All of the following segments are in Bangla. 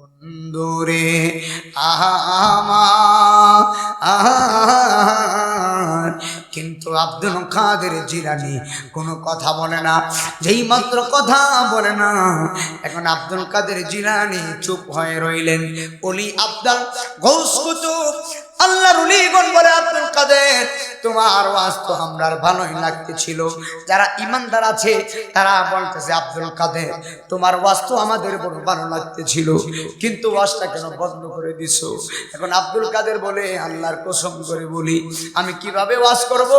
বন্ধুরে আমার। কিন্তু আব্দুল কাদের জিলানী কোনো কথা বলে না, যেই মাত্র কথা বলে না, এখন আব্দুল কাদের জিলানী চুপ হয়ে রইলেন। ওলি আব্দাল গৌস কুতুব আল্লাহর ওলিগণ বলে, আব্দুল কাদের তোমার ওয়াজ তো আমরার ভালোই লাগতেছিল। যারা ইমানদার আছে তারা বলতেছে, আব্দুল কাদের তোমার ওয়াজ তো আমাদের বড় ভালো লাগতেছিল, কিন্তু ওয়াজটা কেন বন্ধ করে দিছো? এখন আব্দুল কাদের বলে, আল্লাহর কসম করে বলি, আমি কিভাবে ওয়াজ করব?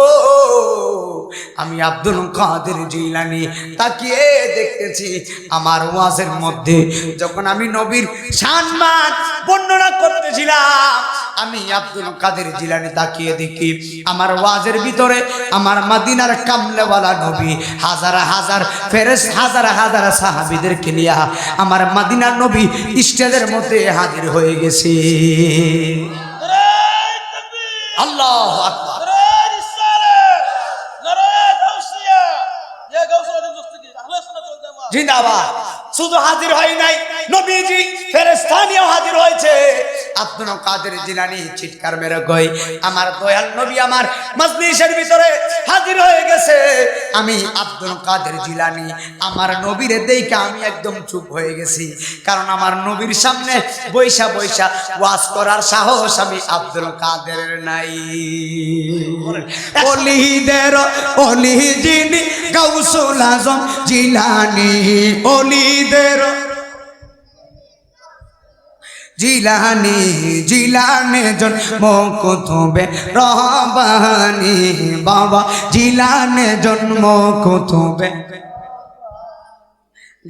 আমি আব্দুল কাদের জিলানী তাকিয়ে দেখতেছি আমার ওয়াজের মধ্যে, যখন আমি নবীর শান-মান বর্ণনা করতেছিলাম, আমি আব্দুল কাদের জিলানী তাকিয়ে দেখি আমার ওয়াজের ভিতরে আমার মদিনার কামলেওয়ালা নবী হাজার হাজার ফেরেশতা হাজার হাজার সাহাবীদেরকে নিয়ে আমার মদিনার নবী স্টেজের মধ্যে হাজির হয়ে গেছে। আল্লাহু আকবার। জিন্দাবাদ। শুধু হাজির হয় নাই, নবীজি ফেরেশতা নিয়েও হাজির হয়েছে। আব্দুল কাদের জিলানী চিৎকার মেরে কই, আমার দয়াল নবী আমার মজলিসের ভিতরে হাজির হয়ে গেছে। আমি আব্দুল কাদের জিলানী আমার নবীরে দেখে আমি একদম চুপ হয়ে গেছি, কারণ আমার নবীর সামনে বৈশা বৈশা ওয়াজ করার সাহস আমি আব্দুল কাদের নাই। ওলিদের ওলি যিনি গাউসুল আজম জিলানী, ওলিদের জিলানী জিলানে জন্ম কুতুবে রহবানি, বাবা জিলানে জন্ম কুতুবে।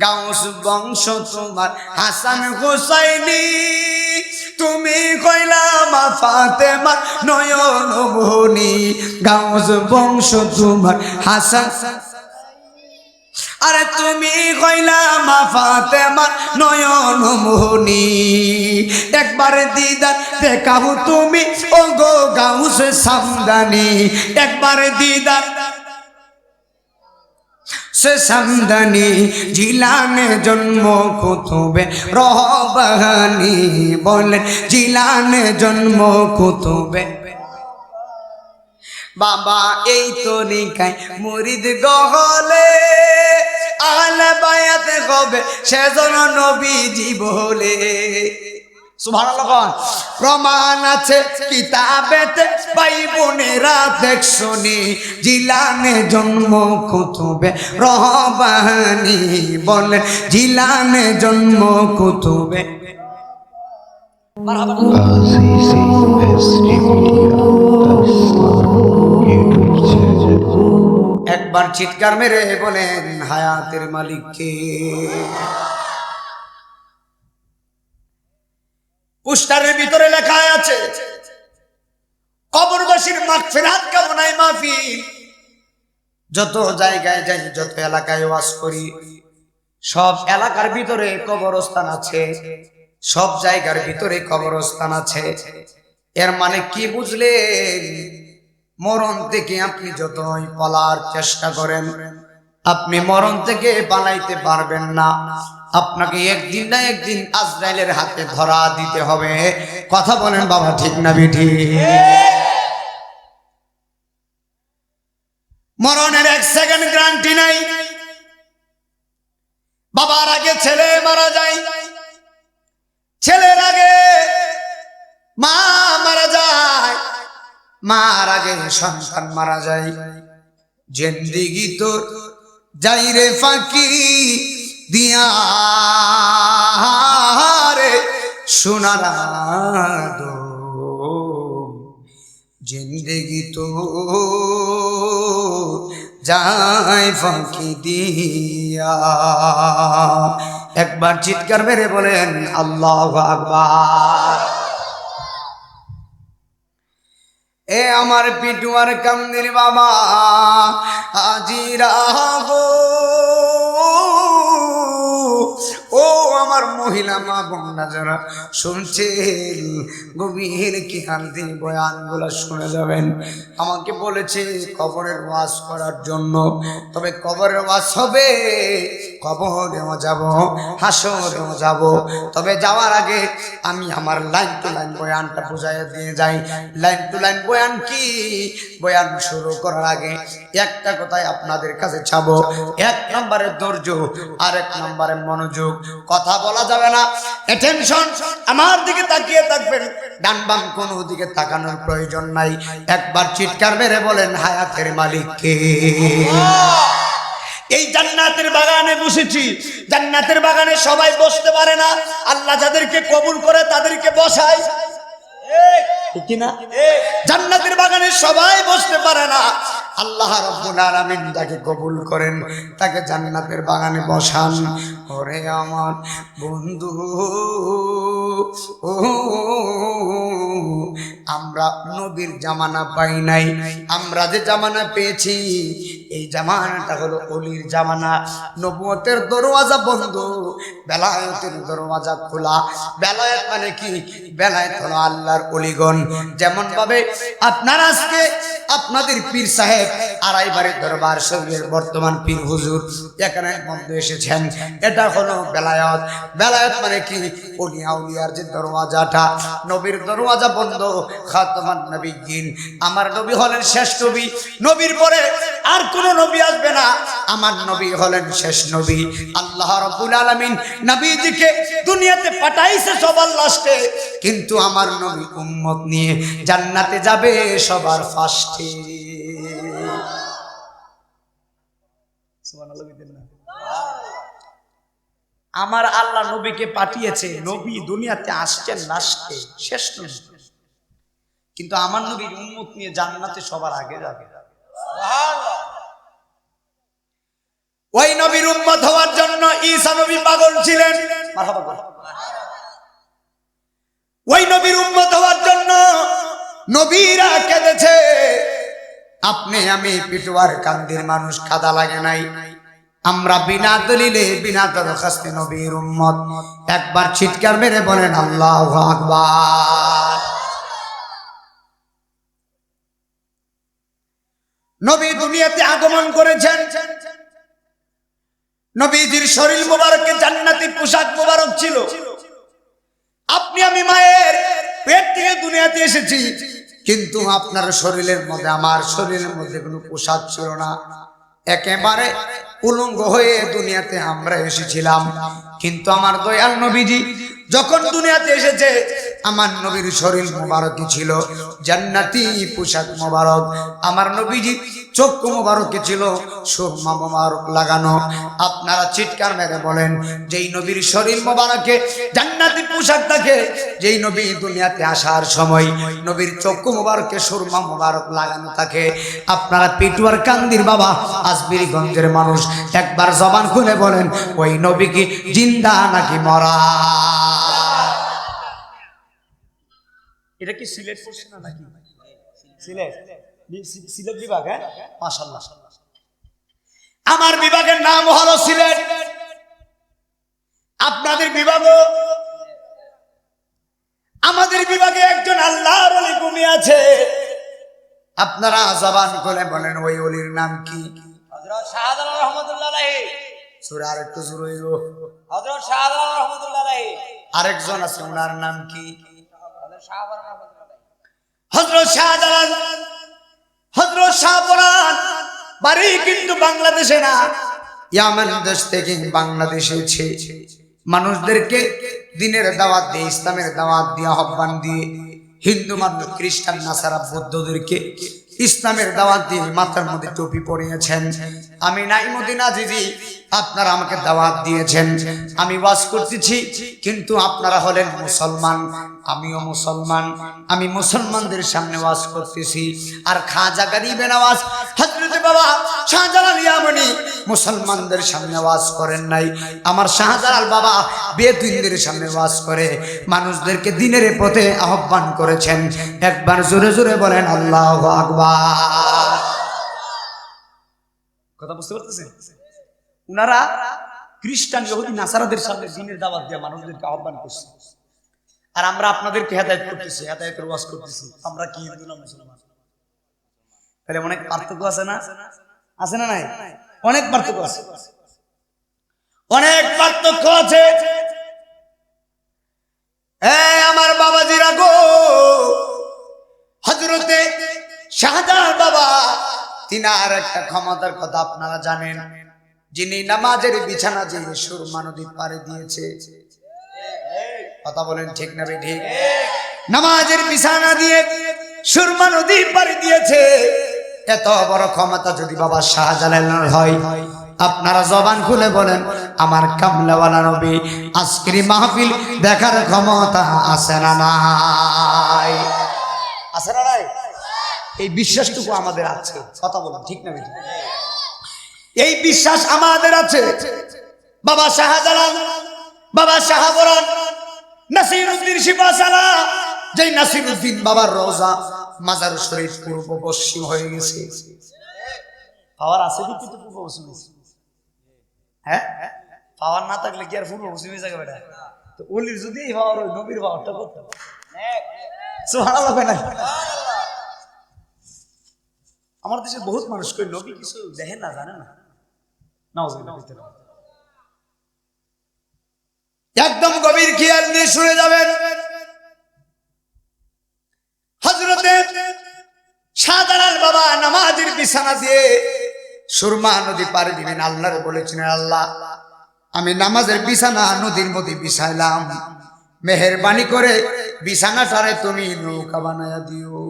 গাউস বংশ তোমার হাসান হুসাইনি, তুমি কইলা মা ফাতেমা নয়ন মনি। গাউস বংশ তোমার হাসান, আরে তুমি কইলা মা ফাতেমা নয়ন মনি। একবার দিদার দেখাও তুমি ও গো গাউস সামদানি, একবার দিদার সে সামদানি জিলানে জন্ম কুতুবে রহবানি, বলেন জিলানে জন্ম কুতুবে। বাবা এই তরিকায় মুরিদ গহলে আহলে বায়াত হবে সেজন্য নবীজি বলে। সুবহানাল্লাহ। প্রমাণ আছে কিতাবেতে ভাই বোনেরা দেখছনি, জিলানে জন্ম কুতুবে রহবানি, বলে জিলানে জন্ম কুতুবে। একবার চিৎকার মেরে বলেন হায়াতের মালিককে। পোস্টারের ভিতরে লেখা আছে কবরবাসীর মাগফিরাত কামনায় মাহফিল। যত জায়গায় যাই, যত এলাকায় ওয়াজ করি, সব এলাকার ভিতরে কবরস্থান আছে, সব জায়গার ভিতরে কবরস্থান আছে। এর মানে কি বুঝলেন? মরণ থেকে আপনি যতই পালার চেষ্টা করেন, আপনি মরণ থেকে পালাইতে পারবেন না। আপনাকে একদিন না একদিন আজরাইলের হাতে ধরা দিতে হবে। কথা বলেন বাবা, ঠিক না বিঠি? মরণের এক সেকেন্ড গ্যারান্টি নাই। বাবার আগে ছেলে মারা যায়, ছেলের আগে মা মারা যায়, মার আগে সন্তান মারা যায়। জিন্দেগি তো যাই রে ফাঁকি দিয়া রে সোনারা দো, জিন্দেগি তো যায় ফাঁকি দিয়া। একবার চিৎকার মেরে বলেন আল্লাহু আকবার। এ আমার পিটুয়ার কামদির বাবা হাজিরা গো, ও ও আমার মহিলা মা বোনরা যারা শুনছেন, গভীর খেয়াল দিয়ে বয়ানগুলো শুনে যাবেন। আমাকে বলেছে কবরের ওয়াজ করার জন্য, তবে কবরের ওয়াজ হবে, কবরেও যাব, হাসরেও যাব। তবে যাওয়ার আগে আমি আমার লাইন টু লাইন বয়ানটা বুঝাইয়া দিয়ে যাই। লাইন টু লাইন বয়ান কি? বয়ান শুরু করার আগে একটা কথাই আপনাদের কাছে চাবো, 1 নম্বরে ধৈর্য, আর 1 নম্বরে মনোযোগ। কথা বলা যাবে না, অ্যাটেনশন, আমার দিকে তাকিয়ে থাকবেন, ডান বাম কোনো দিকে তাকানোর প্রয়োজন নাই। একবার চিৎকার মেরে বলেন হায়াতের মালিক কে? এই জান্নাতের বাগানে বসেছি, জান্নাতের বাগানে সবাই বসতে পারে না, আল্লাহ যাদেরকে কবুল করে তাদেরকে বসায়, ঠিক কি না? জান্নাতের বাগানে সবাই বসতে পারে না, আল্লাহ রাব্বুল আলামিন যাকে কবুল করেন তাকে জান্নাতের বাগানে বসান। ওরে আমার বন্ধু, ও আমরা নবীর জামানা পাই নাই, আমরা যে জামানা পেয়েছি এই জামানাটা হলো ওলির জামানা। নবুয়তের দরওয়াজা বন্ধ, বেলায়েতের দরওয়াজা খোলা। বেলায়েত মানে কি? বেলায়েত হলো আল্লাহর ওলিগণ। যেমন ভাবে আপনারা আজকে আপনাদের পীর সাহেব আড়াইবাড়ি দরবার শরীফের বর্তমান পীর হুজুর এখানে মধ্যে এসেছেন, এটা হলো বেলায়েত। বেলায়েত মানে কি? ওলিয়া উলিয়ার যে দরওয়াজাটা, নবীর দরওয়াজা বন্ধ। খাতামান নবিয়্যিন, আমার নবী হলেন শেষ নবী, নবীর পরে আর কোন নবী আসবে না, আমার নবী হলেন শেষ নবী। আল্লাহ রাব্বুল আলামিন নবীজিকে দুনিয়াতে পাঠাইছে সবার লাস্টে, কিন্তু আমার নবী উম্মত নিয়ে জান্নাতে যাবে সবার ফার্স্টে। সুবহানাল্লাহ বলেন না? আমার আল্লাহ নবীকে পাঠিয়েছে, নবী দুনিয়াতে আসছেন লাস্টে, শেষ নবী, কিন্তু আমার নবীর উম্মত নিয়ে জান্নাতে সবার আগে যাবে। ওই নবীর উম্মত হওয়ার জন্য ঈসা নবী পাগল ছিলেন, ওই নবীর উম্মত হওয়ার জন্য নবীরা কেঁদেছে। আপনি আমি পিটুয়ার কান্দির মানুষ, কাদা লাগে নাই। আমরা বিনা দলিলে বিনা দরখাস্তে নবীর উম্মত। একবার চিৎকার মেরে বলেন আল্লাহু আকবার। নবী দুনিয়াতে আগমন করেছেন, নবীজির শরীর মোবারকে জান্নাতি পোশাক মোবারক ছিল। আপনি আমি মায়ের পেট থেকে দুনিয়াতে এসেছি, কিন্তু আপনার শরীরের মধ্যে আমার শরীরের মধ্যে কোনো পোশাক ছিল না, একেবারে উলঙ্গ হয়ে দুনিয়াতে আমরা এসেছিলাম। কিন্তু আমার দয়াল নবীজি যখন দুনিয়াতে এসেছে, আমার নবীর শরীর মোবারকই ছিল জান্নাতি পোশাক মোবারক। আমার নবীজি চক্ষু মোবারকে ছিল সুরমা মোবারক লাগানো। আপনারা চিৎকার মেরে বলেন, যেই নবীর শরীর মোবারকে জান্নাতি পোশাক থাকে, যেই নবী দুনিয়াতে আসার সময় নবীর চক্ষু মোবারকে সুরমা মোবারক লাগানো থাকে, আপনারা পিটুয়ার কান্দির বাবা আজমিরগঞ্জের মানুষ একবার জবান খুলে বলেন, ওই নবী কি জিন্দা নাকি মরা? এটা কি সিলেট পড়ছে না নাকি? সিলেট, সিলেট বিভাগ। হ্যাঁ, মাশাআল্লাহ। আমার বিভাগের নাম হলো সিলেট, আপনাদের বিভাগও। আমাদের বিভাগে একজন আল্লাহর ওলি ঘুমিয়ে আছে, আপনারা জবান খুলে বলেন ওই ওলির নাম কি? হযরত শাহজালাল রাহমাতুল্লাহ আলাইহি। সূরা আর একটু জোরে হইল। হযরত শাহজালাল রাহমাতুল্লাহ আলাইহি। আরেকজন আছে, ওনার নাম কি? হযরত শাহজালাল, হযরত শাহপরান। বাড়ি কিন্তু বাংলাদেশে না, ইয়ামান দেশ থেকে বাংলাদেশে এসে মানুষদেরকে দিনের দাওয়াত দিয়ে, ইসলামের দাওয়াত দিয়ে, আহ্বান দিয়ে, হিন্দু মানুষ, খ্রিস্টান, নাসারা, বৌদ্ধদেরকে ইসলামের দাওয়াত দিয়ে মাথার মধ্যে টুপি পরিয়েছেন। আমি নাইমুদ্দিন আজিজি, আপনারা আমাকে দাওয়াত দিয়েছেন, আমি ওয়াজ করতেছি, কিন্তু আপনারা হলেন মুসলমান, আমিও মুসলমান, আমি মুসলমানদের সামনে ওয়াজ করতেছি। আর খাজা গরিবে নওয়াজ হযরত বাবা শাহজালাল ইয়ামানি মুসলমানদের সামনে ওয়াজ করেন নাই, আমার শাহজালাল বাবা বেদুইনদের সামনে ওয়াজ করে মানুষদেরকে দিনের পথে আহ্বান করেছেন। একবার জোরে জোরে বলেন আল্লাহু আকবার। কথা বুঝতে পারতেছেন? উনারা খ্রিস্টান ইহুদি নাসারাদের সামনে দ্বীনের দাওয়াত দিয়ে মানুষদেরকে আহ্বান করছে, আর আমরা আপনাদেরকে হেদায়েত করতেছি, হেদায়েতের ওয়াজ করতেছি। আমরা কি হিন্দু না মুসলমান? তাহলে অনেক পার্থক্য আছে না? আছে না নাই? অনেক পার্থক্য আছে, অনেক পার্থক্য আছে। আমার বাবাজিরা গো, হযরতে শাহজালাল বাবা তিনার একটা ক্ষমতার কথা আপনারা জানেন, যিনি নামাজের বিছানা যে সুরমা নদী পাড়ি দিয়েছে। কথা বলেন ঠিক না ঠিক? নামাজের বিছানা দিয়ে সুরমা নদী পাড়ি দিয়েছে। এত বড় ক্ষমতা যদি বাবা শাহজালাল হয়, আপনারা জবান খুলে বলেন আমার কামলাওয়ালা নবী আজকের মাহফিল দেখার ক্ষমতা আছে না নাই? আছে না নাই? এই বিশ্বাসটুকু আমাদের আছে। কথা বলেন ঠিক না ঠিক? এই বিশ্বাস আমাদের আছে। বাবা শাহজালাল, বাবা শাহবরান, নাসিরউদ্দিন শিফাসালা, যেই নাসিরউদ্দিন বাবার রওজা মাজার শরীফ পূর্ব পশ্চিম হয়ে গেছে। পাওয়ার আছে কি তো পূর্ব পশ্চিম? হ্যাঁ, পাওয়ার না থাকলে কি আর পূর্ব পশ্চিমে যাবে বেটা? তো ওলির যদি এই পাওয়ার হয়, নবীর পাওয়ারটা কত? সুবহানাল্লাহ না? আমার দেশে বহুত মানুষ কই নবী কিছু দেখেন না, জানে না। নাউজুবিল্লাহ। একদম গভীর খেয়াল দিয়ে শুনে যাবেন। হযরতে শাহজালাল বাবা নামাজের বিছানা দিয়ে সুরমা নদী পাড়ি দিবেন। আল্লাহরে বলেছিলেন, আল্লাহ আমি নামাজের বিছানা নদীর মধ্যে বিছাইলাম, মেহেরবানি করে বিছানাটারে তুমি নৌকা বানায়া দিও।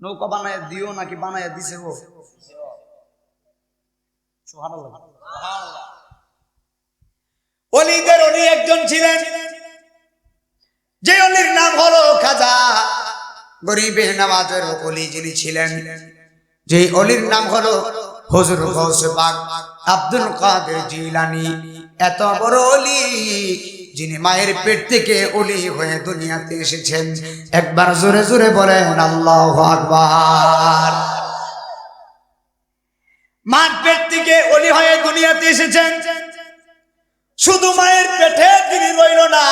নৌকা বানায়া দিও নাকি বানায়া দিছে? ও সুবহানাল্লাহ। ওলিদের ওলি একজন ছিলেন, যে ওলির নাম হলো খাজা গরিবে নওয়াজের ওলি যিনি ছিলেন, যে ওলির নাম হলো হুজুর গৌসে পাক আব্দুল কাদের জিলানী। এত বড় ওলি, যিনি মায়ের পেট থেকে ওলি হয়ে দুনিয়াতে এসেছেন। একবার জোরে জোরে বলেন আল্লাহু আকবার। মায়ের পেট থেকে ওলি হয়ে দুনিয়াতে এসেছেন। শুধু মায়ের পেটে তিনি রইল না,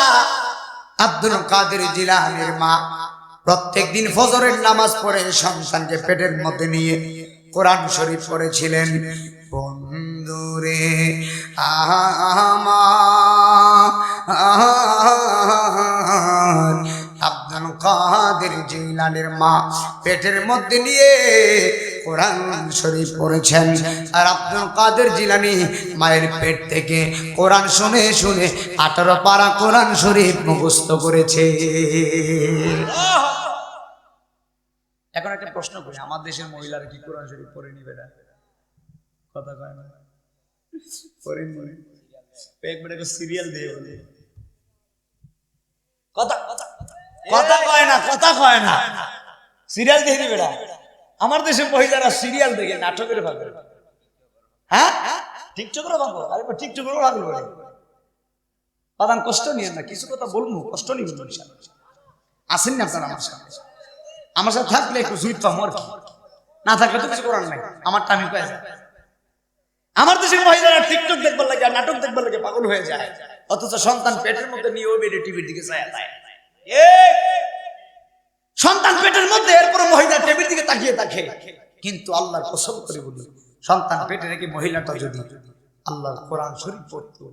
আব্দুল কাদের জিলানীর মা প্রত্যেকদিন ফজরের নামাজ পড়ে সন্তানকে পেটের মধ্যে নিয়ে কোরআন শরীফ পড়েছিলেন। বন্ধুরে আমার আব্দুল কাদের জিলানীর মা পেটের মধ্যে নিয়ে কোরআন শরীফ পড়েছেন। আর আব্দুল কাদের জিলানী মায়ের পেট থেকে কোরআন শুনে শুনে 18 পারা কোরআন শরীফ মুখস্থ করেছে। এখন একটা প্রশ্ন করি, আমার দেশের মহিলারা কি কোরআন শরীফ পড়ে নিবে না? কথা কয় না, পড়ে নিবে। একবার একটা সিরিয়াল দিয়ে বলে কথা কথা কয় না, কথা কয় না, সিরিয়াল দিয়ে দিবে না। আমার দেশের মহিলারা সিরিয়াল দেখে নাটকের ভাবে, হ্যাঁ টিকটকেরও ভাবো। আরে টিকটকেরও ভাবি বলে প্রধান কষ্ট নিয়ে না, কিছু কথা বলবো, কষ্ট নিবেন। আসেন না আপনারা আমার সাথে? আমার সাথে থাকলে একটু জুইত পাবো, আর না থাকলে তো কিছু করার নাই। আমার টাইম পেয়ে যায়। আমার দেশের মহিলারা টিকটক দেখবার লাগে আর নাটক দেখবার লাগে পাগল হয়ে যায়, অথচ সন্তান পেটের মধ্যে নিয়ে ওই বেডে টিভির দিকে যায়। সন্তান পেটের মধ্যে, এরপর মহিলা টিভির দিকে তাকিয়ে থাকে। কিন্তু আল্লাহর কসম করে বলি, সন্তান পেটে রেখে মহিলাটা যদি আল্লাহর কোরআন শরীফ পড়তো,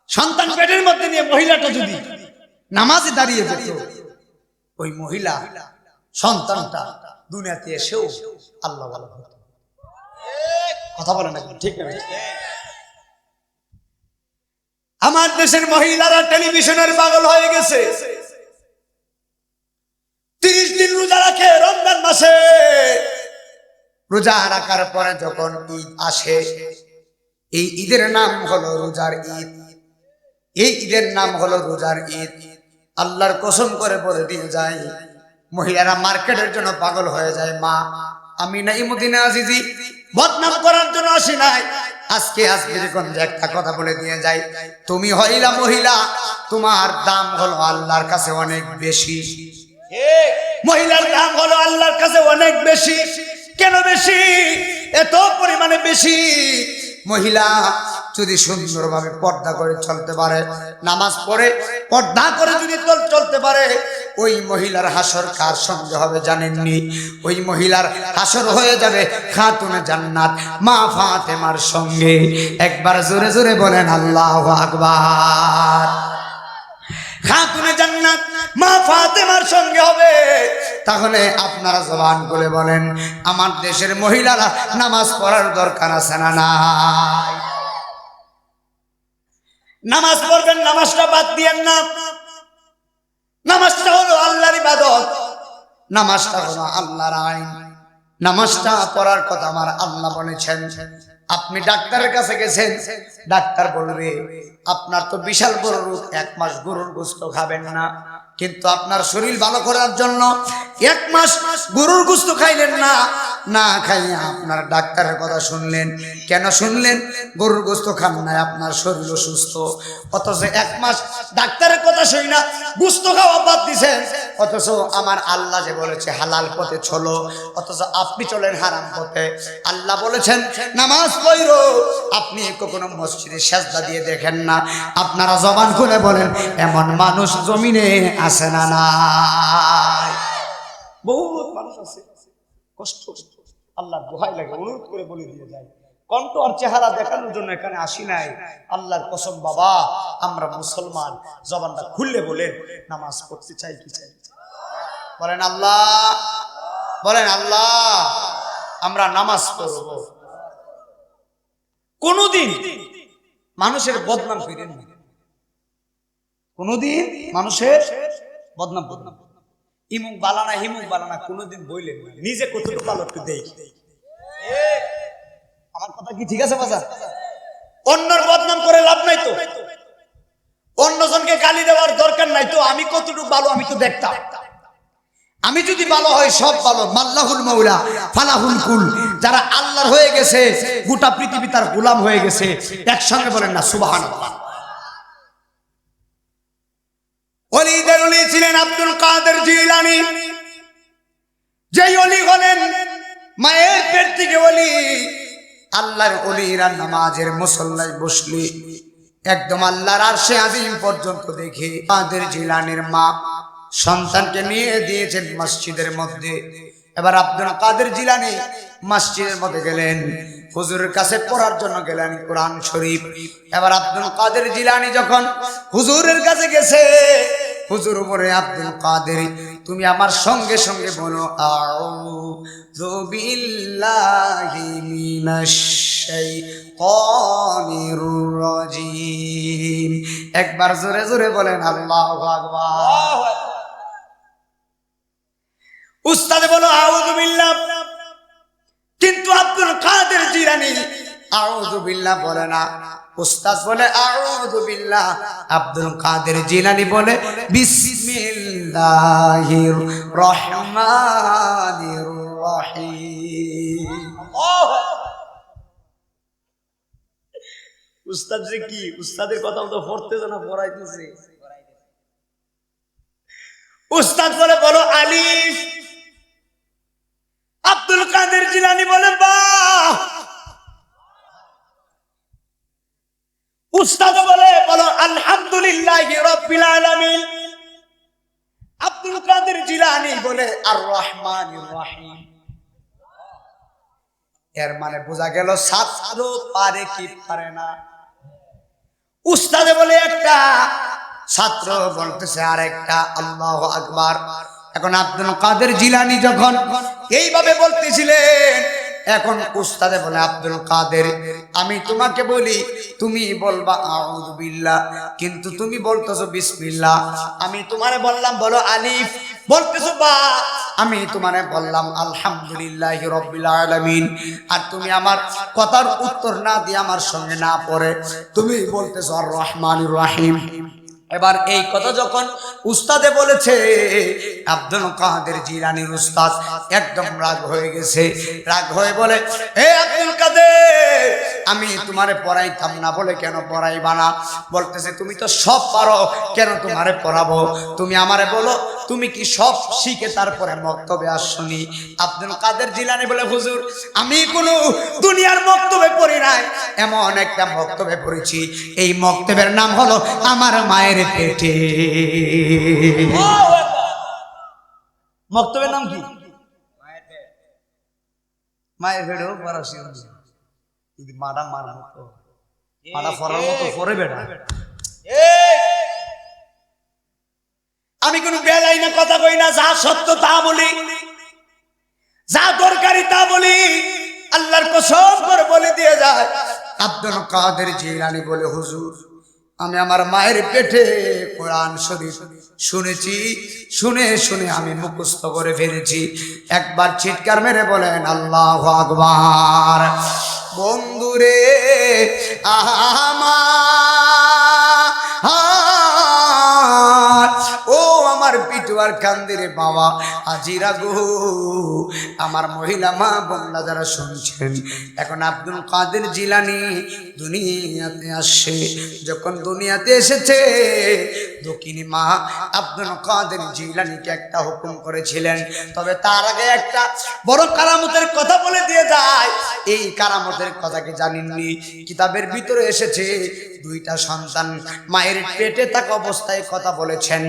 সন্তান পেটের মধ্যে নিয়ে মহিলাটা যদি নামাজে দাঁড়িয়ে যেত, ওই মহিলা সন্তানটা দুনিয়াতে এসেও আল্লাহ বলা হতো। কথা বলে না ঠিক না? আমার দেশের মহিলারা টেলিভিশনের পাগল হয়ে গেছে। 30 দিন রোজা রাখে রমজান মাসে। রোজা রাখার পরে যখন ঈদ আসে, এই ঈদের নাম হলো রোজার ঈদ। এই ঈদের নাম হলো রোজার ঈদ। আল্লাহর কসম করে বলে দিয়ে যায়, মহিলারা মার্কেটের জন্য পাগল হয়ে যায়। মা আমি না ইমুদ্দিন আজিজি বদনাম করার জন্য আসি নাই, আজকে আজমিরগঞ্জে একটা কথা বলে দিয়ে যাই, তুমি হইলা মহিলা, তোমার দাম হলো আল্লাহর কাছে অনেক বেশি। মহিলার দাম হলো আল্লাহর কাছে অনেক বেশি। কেন বেশি? এত পরিমাণে বেশি। মহিলা যদি সুন্দরভাবে পর্দা করে চলতে পারে, নামাজ পড়ে পর্দা করে যদি চলতে পারে, ওই মহিলার হাসর কার সঙ্গে হবে জানেননি? ওই মহিলার হাসর হয়ে যাবে খাতুনে জান্নাত মা ফাতেমার সঙ্গে। একবার জোরে জোরে বলেন আল্লাহু আকবার। খাতুনে জান্নাত মা ফাতেমার সঙ্গে হবে। তাহলে আপনারা জবান করে বলেন, আমার দেশের মহিলারা নামাজ পড়ার দরকার আছে না নাই? নামাজ পড়বেন, নামাজটা বাদ দিয়েন না। নামাজটা হলো আল্লাহর ইবাদত, নামাজটা হলো আল্লাহর আইন। নামাজটা পড়ার কথা আমার আল্লাহ বলেছেন। আপনি ডাক্তারের কাছে গেছেন, ডাক্তার বলবে আপনার তো বিশাল বড় রোগ, 1 মাস গরুর গোশত খাবেন না। কিন্তু আপনার শরীর ভালো করার জন্য 1 মাস গরুর গোশত খাইলেন না, না খাইয়া আপনার ডাক্তারের কথা শুনলেন। কেন শুনলেন? গরুর গোশত খান নাই, আপনার শরীর অসুস্থ। অথচ 1 মাস ডাক্তারের কথা শুই না গোশত খাওয়া বাদ দিছেন। অথচ আমার আল্লাহ যে বলেছে হালাল পথে চলো, অথচ আপনি চলেন হারাম পথে। আল্লাহ বলেছেন নামাজ পড়ো, আপনি কখনো মসজিদে সেজদা দিয়ে দেখেন না। আপনারা জবান খুলে বলেন, এমন মানুষ জমিনে আছে না নাই? বহুত মানুষ আছে, কষ্ট। আল্লাহ দোহাই লাগে, অনুরোধ করে বলে দিয়ে যায়, কণ্ঠ আর চেহারা দেখানোর জন্য এখানে আসি নাই। আল্লাহর কসম বাবা, আমরা মুসলমান, জবানটা খুললে বলেন নামাজ পড়তে চাই কি চাই? বলেন আল্লাহ, বলেন আল্লাহ, আমরা নামাজ পড়ব। কোনদিন মানুষের বদনাম করেন না, কোনদিন মানুষের বদনাম বদনাম ইমুক বালানা হিমুক বালানা কোনদিন বইলেন না। নিজে কতটুকু ভালো একটু দেখি। আমার কথা কি ঠিক আছে বাজার? অন্যর বদনাম করে লাভ নাই তো, অন্যজনকে গালি দেওয়ার দরকার নাই তো। আমি কতটুকু ভালো আমি তো দেখতাম। আমি যদি ভালো হয় সব ভালো। মাল্লাহুল মাওলা ফালাহুল কুল। যারা আল্লাহর হয়ে গেছে, গোটা পৃথিবী তার গোলাম হয়ে গেছে। একসঙ্গে বলেন না সুবহানাল্লাহ। ওলিদের ওলি ছিলেন আব্দুল কাদের জিলানী। যেই ওলি হলেন মায়ের পেট থেকে ওলি। আল্লাহর ওলিরা নামাজের মুসল্লায় বসলে একদম আল্লাহর আরশে আজিম পর্যন্ত দেখে। কাদের জিলানীর মা সন্তানকে নিয়ে দিয়েছেন মসজিদের মধ্যে। এবার আব্দুল কাদের জিলানী মসজিদের মধ্যে গেলেন, হুজুরের কাছে পড়ার জন্য গেলেন কোরআন শরীফ। এবার আব্দুল কাদের জিলানী যখন হুজুরের কাছে গেছে, হুজুর বলে আব্দুল কাদের তুমি আমার সঙ্গে সঙ্গে বলো আউযু বিল্লাহি মিনাশ শাইতানির রাজিম। একবার জোরে জোরে বলেন আল্লাহু আকবার। উস্তাদ বলো আউযু বিল্লাহ, কিন্তু আব্দুল কাদের জিলানী আউযু বিল্লাহ বলে না। উস্তাদ বলে আউযু বিল্লাহ, আব্দুল কাদের জিলানী বলে বিসমিল্লাহির রহমানির রহিম। উস্তাদ যে কি, উস্তাদের কথা তো পড়তে জানা পড়াইতেছে। উস্তাদ বলে বলো আলিফ, আব্দুল কাদের জিলানী বলে বাহ। উস্তাদ বলে বলো আলহামদুলিল্লাহি রাব্বিল আলামিন। আব্দুল কাদের জিলানী বলে আর রহমানির রহিম। এর মানে বোঝা গেল ছাত্র পারে কি পারে না। উস্তাদে বলে একটা, ছাত্র বলতেছে আরেকটা। আল্লাহু আকবার। এখন আব্দুল কাদের জিলানী যখন এইভাবে বলতেছিলেন, এখন উস্তাদে বলে আব্দুল কাদের আমি তোমাকে বলি তুমি বলবা আউযু বিল্লাহ, কিন্তু তুমি বলতেছো বিসমিল্লাহ। আমি তোমারে বললাম বলো আলিফ, বলতেছো বা। আমি তোমারে বললাম আলহামদুলিল্লাহি রাব্বিল আলামিন, আর তুমি আমার কথার উত্তর না দিয়ে আমার সঙ্গে না পড়ে তুমি বলতেছো আর রহমানির রহিম। এবার এই কথা যখন উস্তাদে বলেছে, আব্দুল কাদের জিলানীর উস্তাদ একদম রাগ হয়ে গেছে। রাগ হয়ে বলে এ আব্দুল কাদের আমি তোমারে পড়াইতাম না বলে কেন পড়াইবা না? বলতেছে তুমি তো সব পারো, কেন তোমারে পড়াবো? তুমি আমারে বলো তুমি কি সব শিখে তারপরে মক্তবে আসছনি? আব্দুল কাদের জিলানী বলে হুজুর আমি কোনো দুনিয়ার মক্তবে পড়ি নাই, এমন একটা মক্তবে পড়েছি, এই মক্তবের নাম হলো আমার মায়ের পেটে। মক্তবের নাম কি? মায়ের পেটে। মাডা মার মতো মাডা ফরার মতো পরে বেড়া। আমি কোন বেলাই না কথা কই না, যা সত্য তা বলি, যা দরকারি তা বলি, আল্লাহর কসম করে বলে দিয়ে যায়। আব্দুল কাদের জিলানী বলে হুজুর আমি আমার মায়ের পেটে কোরআন শরীফ শুনেছি, শুনে শুনে আমি মুখস্থ করে ফেলেছি। একবার চিৎকার মেরে বলেন আল্লাহু আকবার। বন্ধুরে ও আমার পিটুয়ার কান্দিরে বাবা আজিরা গো, আমার মহিলা মা বোনরা যারা শুনছেন, এখন আব্দুল কাদের জিলানী দুনিয়াতে আসছে। যখন দুনিয়াতে এসেছে দক্ষিণী মা আব্দুল কাদের জিলানীকে একটা হুকুম করেছিলেন, তবে তার আগে একটা বড় কারামতের কথা বলে দিয়ে যায়। এই কারামতের কথা কি জানেননি? কিতাবের ভিতরে এসেছে দুইটা সন্তান মায়ের পেটে থাকা অবস্থায় কথা বলেছেন।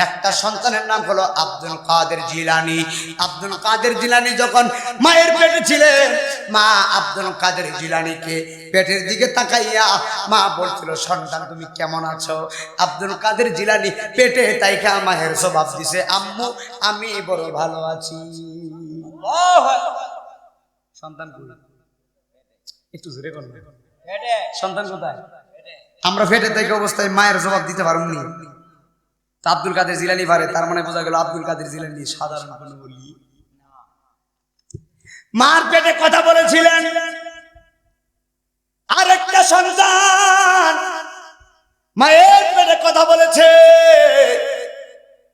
একটা সন্তানের নাম হলো আব্দুল কাদের জিলানী। আব্দুল কাদের জিলানী যখন মায়ের পেটে ছিলেন, মা আব্দুল কাদের জিলানীকে পেটের দিকে তাকাইয়া মা বলছিল সন্তান তুমি কেমন আছো? আব্দুল কাদের জিলানী পেটে তাইকা মায়ের জবাব দিছে আম্মু আমি বড় ভালো আছি। সন্তান একটু জোরে করবে, সন্তান কোথায়? আমরা পেটে থাকা অবস্থায় মায়ের জবাব দিতে পারবো নি। আব্দুল কাদের জিলানী পারে, তার মানে বোঝা গেল আব্দুল কাদের জিলানী সাধারণ কোনো বলি। মার পেটে কথা বলেছিলেন। আরেকটা সন্তান মায়ের পেটে কথা বলেছে,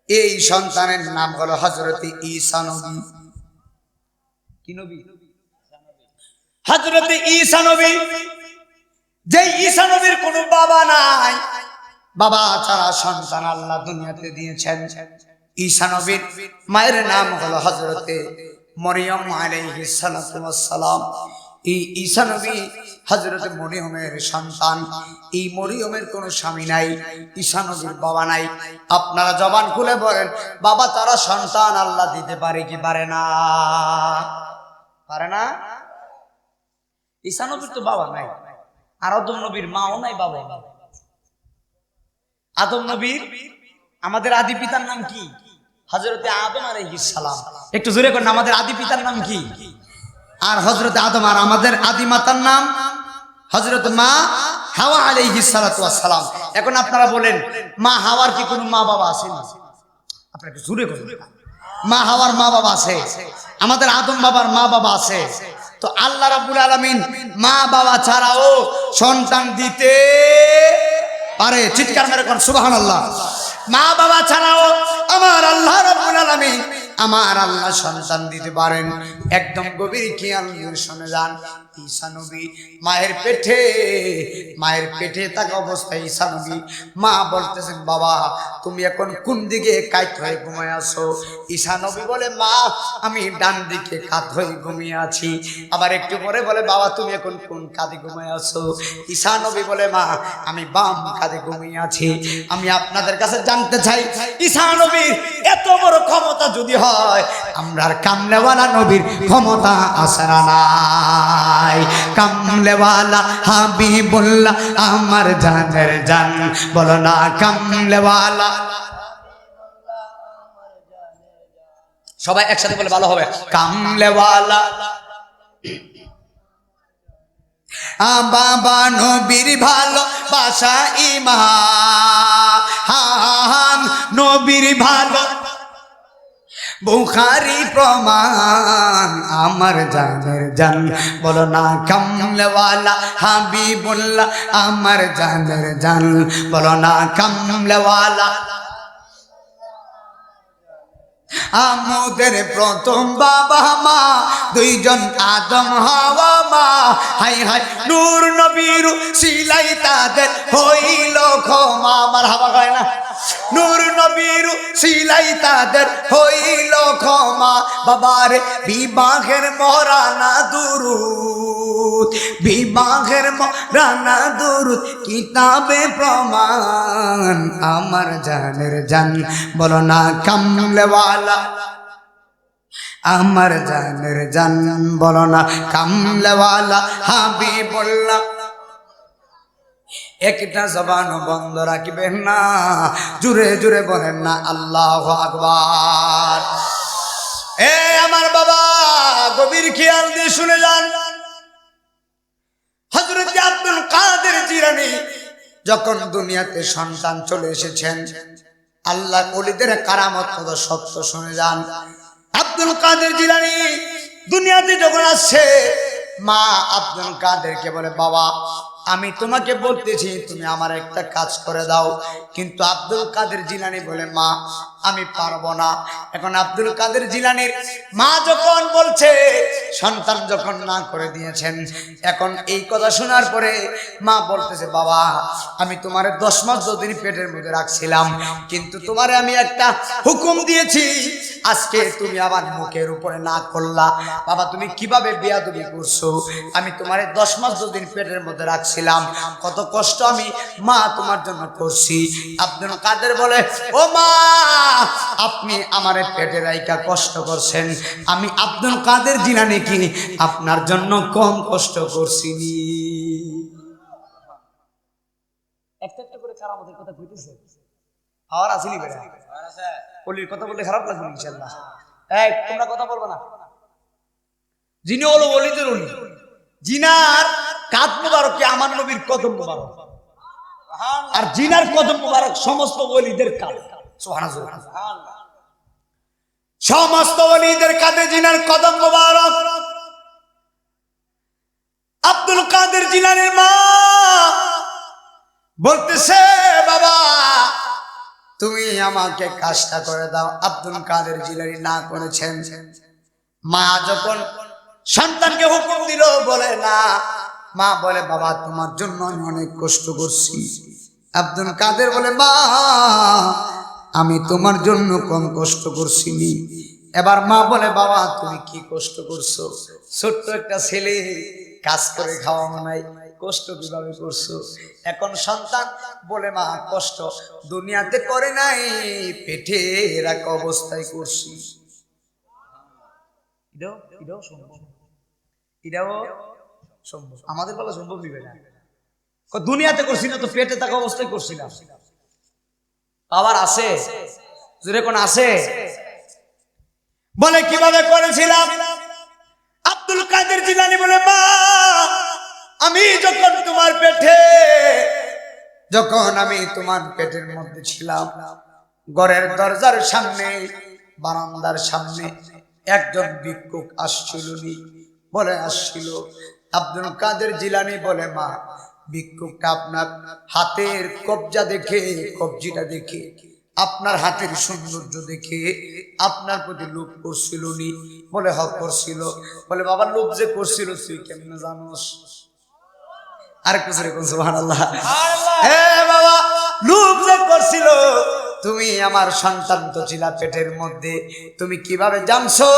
এই সন্তানের নাম হলো হযরত ঈসা নবী। কি নবী? হযরত ঈসা নবী। যে ঈসা নবীর কোনো বাবা নাই, বাবা ছাড়া সন্তান আল্লাহ দুনিয়াতে দিয়েছেন। ঈসা নবীর মায়ের নাম হলো হযরতে মরিয়ম আলাইহিস সালাতু ওয়াস সালাম। এই ঈসা নবী হযরতে মরিয়মের সন্তান। এই মরিয়মের কোনো স্বামী নাই, ঈসা নবীর বাবা নাই। আপনারা জবান খুলে বলেন বাবা তারা সন্তান আল্লাহ দিতে পারে কি পারে না? পারে না? ঈসা নবীর তো বাবা নাই, আর আদম নবীর মাও নাই, বাবা নাই। আদম নবীর আমাদের আদি পিতার নাম কি? হযরতে আদম আলাইহিস সালাম। একটু জোরে করেন আমাদের আদি পিতার নাম কি? আর হযরতে আদম। আর আমাদের আদি মাতার নাম হযরত মা হাওয়া আলাইহিস সালাতু ওয়াস সালাম। এখন আপনারা বলেন মা হাওয়ার কি কোনো মা বাবা আছে না? আপনারা একটু জোরে করেন। মা হাওয়ার মা বাবা আছে, আমাদের আদম বাবার মা বাবা আছে। তো আল্লাহ রাব্বুল আলামিন মা বাবা ছাড়াও সন্তান দিতে পারে। চিৎকার মেরে কোন সুবহানাল্লাহ। মা বাবা ছাড়াও আমার আল্লাহ রাব্বুল আলামিন আমার আল্লাহ সন্তান দিতে পারেন। একদম গভীর খেয়াল করে শুনে যান। ঈসা নবী মায়ের পেটে থাকা অবস্থায় ঈসা নবী মা বলতেছেন বাবা তুমি এখন কোন দিকে কাত হয়ে ঘুমিয়ে আছো? ঈসা নবী বলে মা আমি ডান দিকে কাত হয়ে ঘুমিয়ে আছি। আবার একটু পরে বলে বাবা তুমি এখন কোন কাঁধে ঘুমিয়ে আছো? ঈসা নবী বলে মা আমি বাম কাঁধে ঘুমিয়ে আছি। আমি আপনাদের কাছে জানতে চাই ঈসা নবীর এত বড় ক্ষমতা যদি হয়, আমরার কামলেওয়ালা নবীর ক্ষমতা আছে না নাই? কামলেওয়ালা হাবিবুল্লাহ আমার জানের জান, বলো না কামলেওয়ালা। সবাই একসাথে বলে ভালো হবে, কামলেওয়ালা। বাবা নবীর ভালোবাসা ঈমান, নবীর ভালো বুখারী প্রমাণ আমার জানের জান, বলো না কামলেওয়ালা হাবিবুল্লাহ আমার জানের জান, বলো না কামলেওয়ালা। আমাদের প্রথম বাবা মা দুইজন আদম হাওয়া মা, হাই হাই নূর নবীর সিলাই তাদের হইল ক্ষমা। আমার হাওয়া হয় না, নূর নবীর সিলাই তাদের হইল ক্ষমা বাবারে বিবাহের মহারানা দুরুদ বিবাহের মহারানা দুরুদ কিতাবে প্রমাণ আমার জানের জান বলো না কামলেওয়ালা আমার জানের জান বলো না কামলেওয়ালা হাবিবুল্লাহ একটা জবান বন্ধ রাখবেন না জুড়ে জুড়ে বলেন না আল্লাহু আকবার এ আমার বাবা গভীর খেয়াল দিয়ে শুনে যান হযরত আব্দুল কাদের জিলানী যখন দুনিয়াতে সন্তান চলে এসেছেন আল্লাহ ওলিদের কারামত কত সত্য শুনে যান আব্দুল কাদের জিলানী দুনিয়াতে যখন আসছে মা আব্দুল কাদেরকে বলে বাবা আমি তোমাকে বলতেছি তুমি আমার একটা কাজ করে দাও কিন্তু আব্দুল কাদের জিলানী বলে মা আমি পারবো না এখন আব্দুল কাদের জিলানীর মা যখন বলছে সন্তান যখন না করে দিয়েছেন এখন এই কথা শোনার পরে মা বলতেছে বাবা আমি তোমারে 10 মাস যতদিন পেটের মধ্যে রাখছিলাম কিন্তু তোমারে আমি একটা হুকুম দিয়েছি আজকে তুমি আমার মুখের উপরে না করলা বাবা তুমি কিভাবে বেয়াদবি করছো আমি তোমারে 10 মাস যতদিন পেটের মধ্যে রাখছিলাম কত কষ্ট আমি মা তোমার জন্য করছি আব্দুল কাদের বলে ও মা আপনি আমারে পেটে রাইকা কষ্ট করছেন আমি আব্দুল কাদের জিলানী কি আপনার জন্য কম কষ্ট করছিনি একটা একটা করে কারামতের কথা কইতেছে আর আসেনি বেটা আর আছে ওলির কথা বললে খারাপ লাগবে ইনশাআল্লাহ এই তোমরা কথা বলবে না যিনি হলো ওলিদের ওলি জিনার কাদ মুবারক কি আমার নবীর কদম মুবারক আর জিনার কদম মুবারক সমস্ত ওলিদের কাদ সুবহানাল্লাহ সমস্ত ওলিদের কাঁধে জিনার কদম মুবারক আব্দুল কাদের জিলানীর মা বলতেছে বাবা তুমি আমাকে কাজটা করে দাও আব্দুল কাদের জিলানী না করেছেন মা যখন সন্তানকে হুকুম দিল বলে না মা বলে বাবা তোমার জন্য আমি অনেক কষ্ট করছি আব্দুল কাদের বলে মা আমি তোমার জন্য কম কষ্ট করছিনি এবার মা বলে বাবা তুমি কি কষ্ট করছো ছোট্ট একটা ছেলে কাজ করে খাওয়ানো নাই কষ্ট কিভাবে করছো এখন সন্তান বলে মা কষ্ট দুনিয়াতে করে নাই পেটে রাখা অবস্থায় করছি এটাও সম্ভব এটাও সম্ভব আমাদের বলা সম্ভব নিবে না দুনিয়াতে করছি না তো পেটে থাকা অবস্থায় করছি না আবার আছে জোরে কোন আছে বলে কিভাবে করেছিলাম আব্দুল কাদের জিলানী বলে মা আমি যখন তোমার পেটের মধ্যে ছিলাম ঘরের দরজার সামনে বারান্দার সামনে একজন ভিক্ষুক আসছিল আব্দুল কাদের জিলানী বলে মা ভিক্ষুকটা আপনার হাতের কবজিটা দেখে আপনার হাতের সৌন্দর্য দেখে আপনার প্রতি লোভ করছিল নি বলে হক করছিল বলে বাবা লোভ যে করছিল তুই কেমনে জানোস আর কিছু রে সুবহানাল্লাহ হে বাবা লোভ যে করছিল তুমি আমার সন্তান তো ছিলা পেটের মধ্যে তুমি কিভাবে জানছো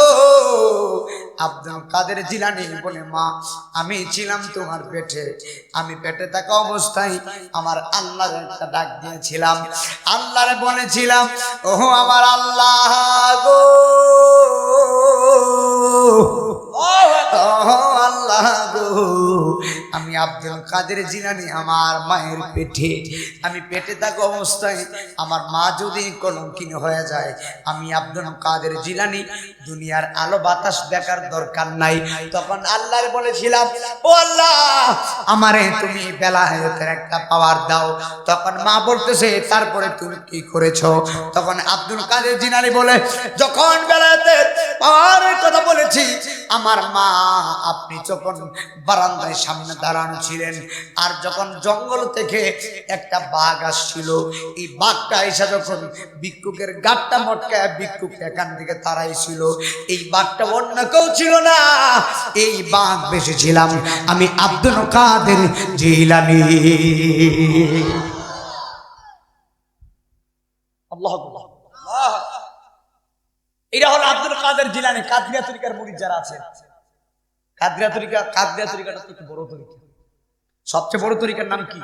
আব্দুল কাদের জিলানী বলে মা আমি ছিলাম তোমার পেটে আমি পেটে থাকা অবস্থায় আমার আল্লাহর একটা ডাক দিয়েছিলাম আল্লাহরে বলেছিলাম ওহো আমার আল্লাহ গো ওহো আল্লাহ গো আমি আব্দুল কাদের জিলানী আমার মায়ের পেটে আমি পেটে থাকা অবস্থায় আমার মা যদি কলঙ্কিনী হয়ে যায় আমি আব্দুল কাদের জিলানী দুনিয়ার আলো বাতাস দেখার দরকার নাই তখন আল্লাহর বলেছিলাম ও আল্লাহ আমারে তুমি বেলায়েতের একটা পাওয়ার দাও তখন মা বলতেছে তারপরে তুমি কি করেছো তখন আব্দুল কাদের জিলানী বলে যখন বেলায়েতের পাওয়ারের কথা বলেছি আমার মা আপনি যখন বারান্দায় সামনে দাঁড়ানো ছিলেন আর যখন জঙ্গল থেকে একটা বাঘ আসছিল এই বাঘটা এসে যখন ভিক্ষুকের গাঁটটা মটকায় ভিক্ষুক এখান থেকে তাড়াইছিল এই বাঘটা অন্য কেউ ছিল না এই বাঘ বেঁচেছিলাম আমি আব্দুল কাদের জিলানী আল্লাহু আকবার। এটা হলো আব্দুল কাদের জিলানী। কাদরিয়া তরিকার মুরিদ যারা আছে, কাদরিয়া তরিকাটা তো একটু বড় তরিকা। সবচেয়ে বড় তরিকার নাম কি?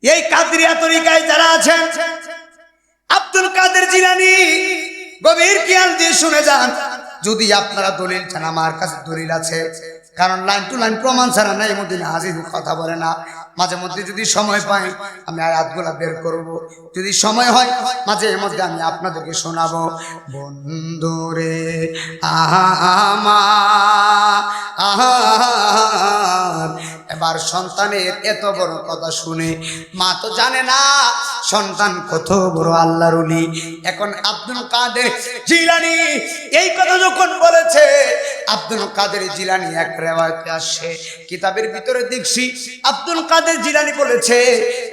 এই কাদরিয়া তরিকায় যারা আছেন, আব্দুল কাদের জিলানী, গভীর খেয়াল দিয়ে শুনে যান। যদি আপনারা দলিল চান, আমার কাছে দলিল আছে। কারণ লাইন টু লাইন প্রমাণ ছাড়া নাই মদিনা হাজির কথা বলে না। মাঝে মধ্যে যদি সময় পাই আমি আয়াতগুলা বের করব, যদি সময় হয় মাঝে মধ্যে আমি আপনাদেরকে শোনাবো। বন্ধুরে আমার, এবার সন্তানের এত বড় কথা শুনে মা তো জানে না সন্তান কত বড় আল্লাহর ওলি। এখন আব্দুল কাদের জিলানী এই কথা যখন বলেছে, আব্দুল কাদের জিলানী এক রিওয়ায়াতে আসে, কিতাবের ভিতরে দেখছি আব্দুল কাদের জিলানী বলেছে,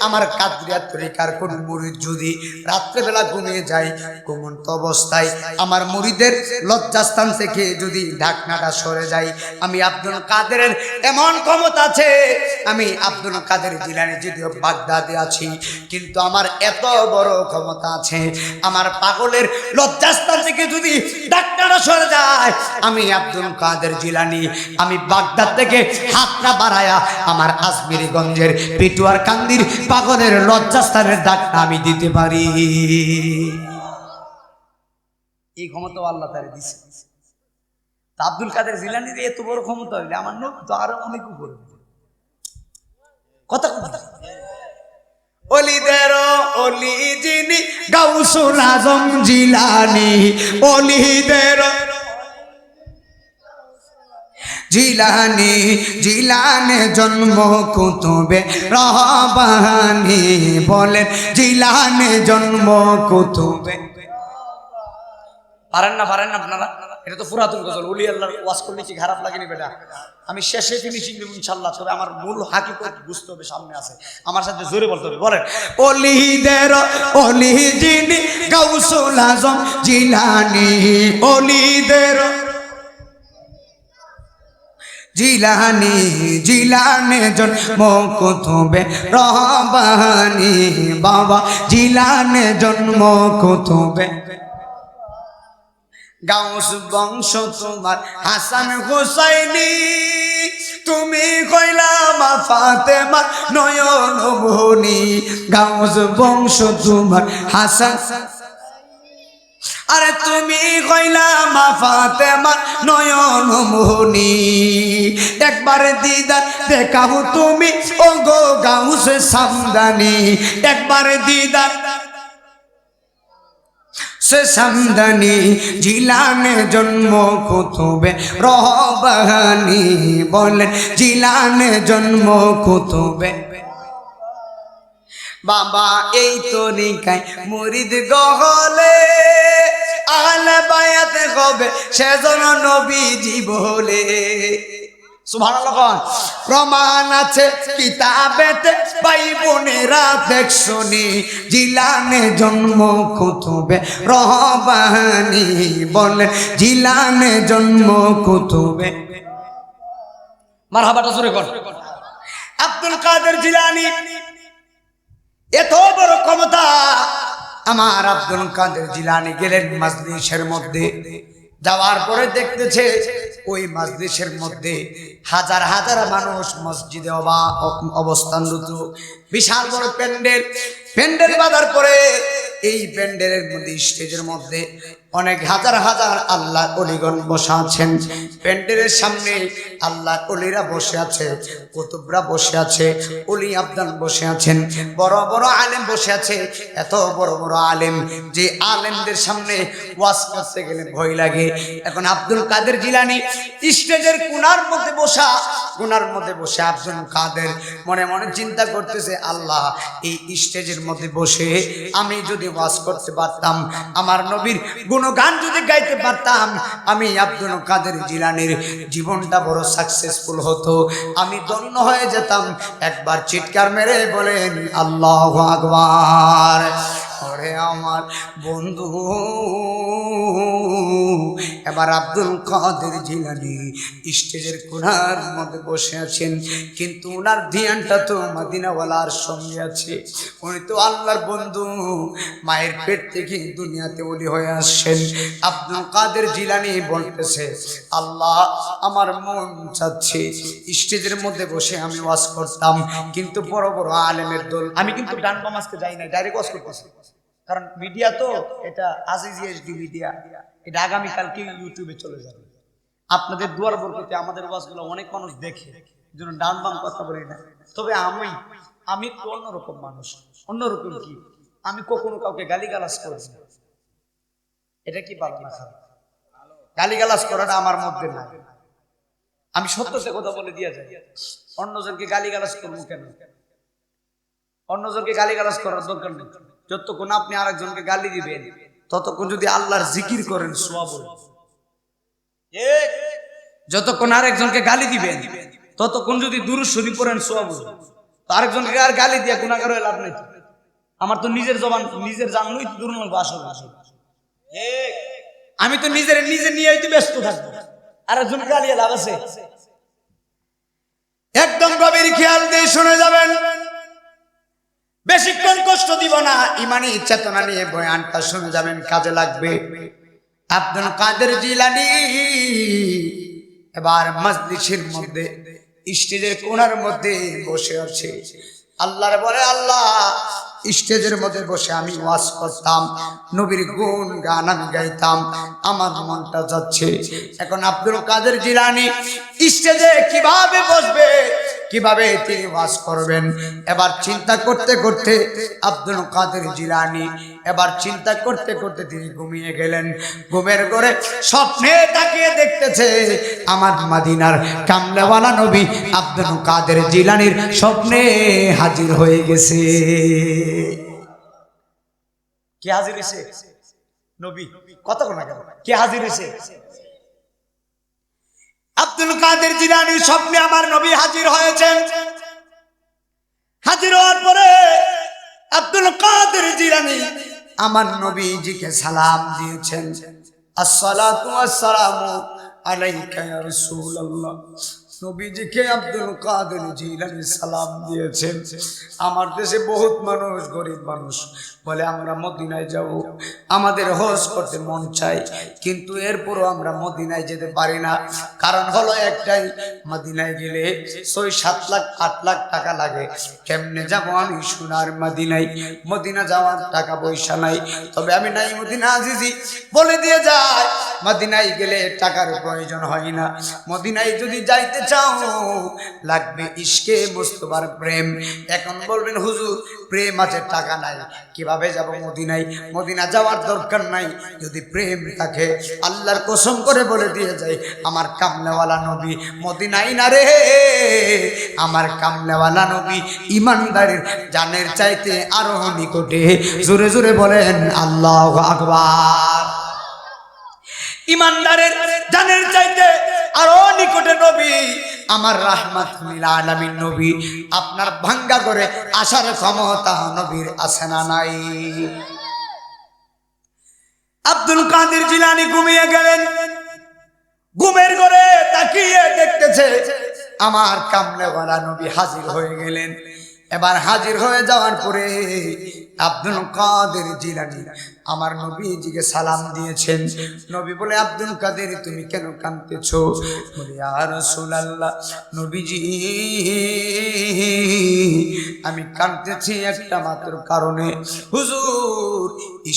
আমার কাদরিয়া তরিকার কোন মুরিদ যদি রাত্রেবেলা ঘুমিয়ে যায় ঘুমন্ত অবস্থায়, আমার মুরিদের লজ্জাস্থান থেকে যদি ঢাকনাটা সরে যায়, আমি আব্দুল কাদেরের এমন ক্ষমতা আছে। আমি আব্দুল কাদের জিলানী যদিও বাগদাদে আছি, কিন্তু আমার এত বড় ক্ষমতা আছে, আমার পাগলের লজ্জাস্থান থেকে যদি ঢাকনাটা সরে যায়, আমি আব্দুল কাদের জিলানী আমি বাগদাদ থেকে হাতটা বাড়ায়া আমার আজমিরগঞ্জের পিটুয়ার কান্দির পাগলের লজ্জাস্থানের ঢাকনা আমি দিতে পারি। এই ক্ষমতা আল্লাহ তাআলা দিয়েছে। আব্দুল কাদের জিলানীর এত বড় ক্ষমতা হইলে আমার নবী তো আরো অনেক উপরে। কথা অলিদের অলি যিনি গাউসুল আজম জিলানী, অলিদের জিলানী, জিলানে জন্ম কুতুবে রহবানি, বলেন জিলানে জন্ম কুতুবে। পারেন না আপনারা? এটা তো পুরাতন গজল, ওলি আল্লাহর ওয়াজ করলে কি খারাপ লাগেনি বেটা? আমি শেষে ফিনিশিং দেব ইনশাআল্লাহ, তবে আমার মূল হাকিকত বুঝতে হবে, সামনে আছে, আমার সাথে জোরে বলতে হবে। বলেন অলিদের অলি যিনি গাউসুল আজম জিলানী, অলিদের জিলানী, জিলানে জন্ম কুতুবে রহবানি, বাবা জিলানে জন্ম কুতুবে। গাউস বংশ তোমার হাসান হুসাইনি, তুমি কইলা মা ফাতেমা নয়ন মনি। গাউস বংশ তোমার হাসান, আরে তুমি কইলা মা ফাতেমা নয়ন মনি। একবার দিদার দেখাও তুমি ও গো গাউস সামদানি, একবার দিদার সে সামদানি, জিলানে জন্ম কুতুবে রহবানি, বলেন জিলানে জন্ম কুতুবে। বাবা এই তরিকায় মুরিদ গহলে আহলে বায়াত হবে সেজন্য নবীজি বলে। সুবহানাল্লাহ। প্রমাণ আছে কিতাবেতে ভাই বোনেরা দেখছনি, জিলানে জন্ম কুতুবে রহবানি, বলে জিলানে জন্ম কুতুবে। মারহাবাটা জোরে কর। আব্দুল কাদের জিলানী এত বড় ক্ষমতা। আমার আব্দুল কাদের জিলানী গেলেন মাজলিসের মধ্যে, যাওয়ার পরে দেখতেছে ওই মাজলিসের মধ্যে হাজার হাজার মানুষ মসজিদে অবস্থানরত। বিশাল বড় প্যান্ডেল বাঁধার পরে এই প্যান্ডেলের মধ্যে স্টেজের মধ্যে অনেক হাজার হাজার আল্লাহ অলিগণ বসে আছেন। প্যান্ডেলের সামনে আল্লাহ অলিরা বসে আছে, কুতুবরা বসে আছে, অলি আবদান বসে আছেন, বড় বড় আলেম বসে আছে। এত বড় বড় আলেম যে আলেমদের সামনে ওয়াজ করতে গেলে ভয় লাগে। এখন আব্দুল কাদের জিলানী স্টেজের কোণার মধ্যে বসে আব্দুল কাদের মনে মনে চিন্তা করতেছে, আল্লাহ এই স্টেজের মধ্যে বসে আমি যদি ওয়াজ করতে পারতাম, আমার নবীর গুণগান যদি গাইতে পারতাম, আমি আব্দুল কাদের জিলানীর জীবনটা বড় সাকসেসফুল হতো, আমি ধন্য হয়ে যেতাম। একবার চিৎকার মেরে বলেন আল্লাহু আকবার। ওরে আমার বন্ধু এবার আব্দুল কাদের জিলানী স্টেজের কোণার মধ্যে বসে আছেন, কিন্তু ওনার ধ্যানটা তো মদিনাওয়ালার সঙ্গে আছে। উনি তো আল্লাহর বন্ধু, মায়ের পেট থেকে দুনিয়াতে ওলি হয়ে আসছেন। আব্দুল কাদের জিলানী বলতেছে, আল্লাহ আমার মন চাচ্ছে স্টেজের মধ্যে বসে আমি ওয়াজ করতাম, কিন্তু বড় বড় আলেমের দল, আমি কিন্তু ডান বাম আজকে যাই না, ডাইরেক্ট ওয়াজ করতেছি, কারণ মিডিয়া তো এটা আজিজি এসডি মিডিয়া, এটা আগামীকালকে ইউটিউবে চলে যাবে। আপনাদের দুয়ার বরকতে আমাদের ওয়াজগুলো অনেক মানুষ দেখে, এই জন্য ডান বাম কথা বলি না। তবে আমি একটু অন্যরকম মানুষ। অন্যরকম কি, আমি কখনো কাউকে গালিগালাজ করি না। এটা কি ভালো না খারাপ? গালিগালাজ করাটা আমার মধ্যে না। আমি সত্যতে কথা বলে দিয়ে যাই। অন্যজনকে গালিগালাজ করবো কেন? অন্যজনকে গালিগালাজ করার দরকার নেই। যতক্ষণ আপনি আরেকজনকে গালি দিবেন, ততক্ষণ যদি আল্লাহর জিকির করেন সওয়াব হবে। যতক্ষণ আরেকজনকে গালি দিবেন, ততক্ষণ যদি দুরূদ শরীফ পড়েন সওয়াব হবে। তো আরেকজনকে আর গালি দিয়ে গুনাহগার হয়ে লাভ নেই। আমার তো নিজের জবান নিজের জানলই তো দুর্নল বাসল। আমি তো নিজে নিয়েই তো ব্যস্ত থাকবো, আরেকজনকে গালিয়ে লাভ আছে? একদম গভীর খেয়াল দিয়ে শুনে যাবেন, বেশিক্ষণ কষ্ট দিব না, ইমানি চেতনা নিয়ে বয়ানটা শুনে যাবেন, কাজে লাগবে। আব্দুল কাদের জিলানী এবার মজলিসের মধ্যে স্টেজের কোণার মধ্যে বসে আছে। আল্লাহর বলে, আল্লাহ স্টেজের মধ্যে বসে আমি ওয়াজ করতাম, নবীর গুণ গান আমি গাইতাম, আমার মনটা যাচ্ছে। এখন আব্দুল কাদের জিলানী স্টেজে কিভাবে বসবে, কিভাবে তিনি ওয়াজ করবেন, এবার চিন্তা করতে করতে আব্দুল কাদের জিলানী এবার চিন্তা করতে করতে তিনি ঘুমিয়ে গেলেন। ঘুমের ঘরে স্বপ্নে তাকিয়ে দেখতেছে আমার মদিনার কামলেওয়ালা নবী আব্দুল কাদের জিলানীর স্বপ্নে হাজির হয়ে গেছে। কে হাজির হয়েছে? নবী। কতক্ষণ আগে কে হাজির হয়েছে? আব্দুল কাদের জিলানীর স্বপ্নে আমার নবী হাজির হয়েছেন। হাজির হওয়ার পরে আব্দুল কাদের জিলানী আমার নবীজিকে সালাম দিয়েছেন, আসসালাতু ওয়াসসালামু আলাইকা ইয়া রাসূলুল্লাহ। নবীজিকে আব্দুল কাদের জিলানী সালাম দিয়েছেন। আমার দেশে বহুত মানুষ, গরিব মানুষ বলে আমরা মদিনায় যাব, আমাদের হজ করতে মন চাই, কিন্তু এরপরও আমরা মদিনায় যেতে পারি না। কারণ হলো একটাই, মদিনায় গেলে ৬-৭ লাখ ৮ লাখ টাকা লাগে। কেমনে যাব আমি সোনার মদিনায়? মদিনা যাওয়ার টাকা পয়সা নাই। তবে আমি নাই মদিনা আজিজি বলে দিয়ে যায়, মদিনায় গেলে টাকার প্রয়োজন হয় না। মদিনায় যদি যাইতে চাও লাগবে ইশকে মুস্তাফার প্রেম। এখন বলবেন হুজুর প্রেম আছে টাকা নাই, কিভাবে যাব মদিনায়? মদিনা যাওয়ার দরকার নাই, যদি প্রেম থাকে আল্লাহর কসম করে বলে দিয়ে যায়, আমার কামলেওয়ালা নবী মদিনায় না রে, আমার কামলেওয়ালা নবী ইমানদারের জানের চাইতে আরো নিকটে। জোরে জোরে বলেন আল্লাহু আকবার। ইমানদারের জানের চাইতে আরো নিকটে নবী আমার রাহমাতুল আলামিন নবী। আপনার ভাঙ্গা করে আসার ক্ষমতা নবীর আছে না নাই? আব্দুল কাদের জিলানী ঘুমিয়ে গেলেন। ঘুমের ঘরে তাকিয়ে দেখতেছে আমার কামলেওয়ালা নবী হাজির হয়ে গেলেন। এবার হাজির হয়ে যাওয়ার পরে আব্দুল কাদের জিলানী আমার নবীজিকে সালাম দিয়েছেন। নবী বলে, আব্দুল কাদের তুমি কেন কাঁদতেছো? বলে, ইয়া রাসূলুল্লাহ নবীজি আমি কাঁদতেছি একটা মাত্র কারণে, হুজুর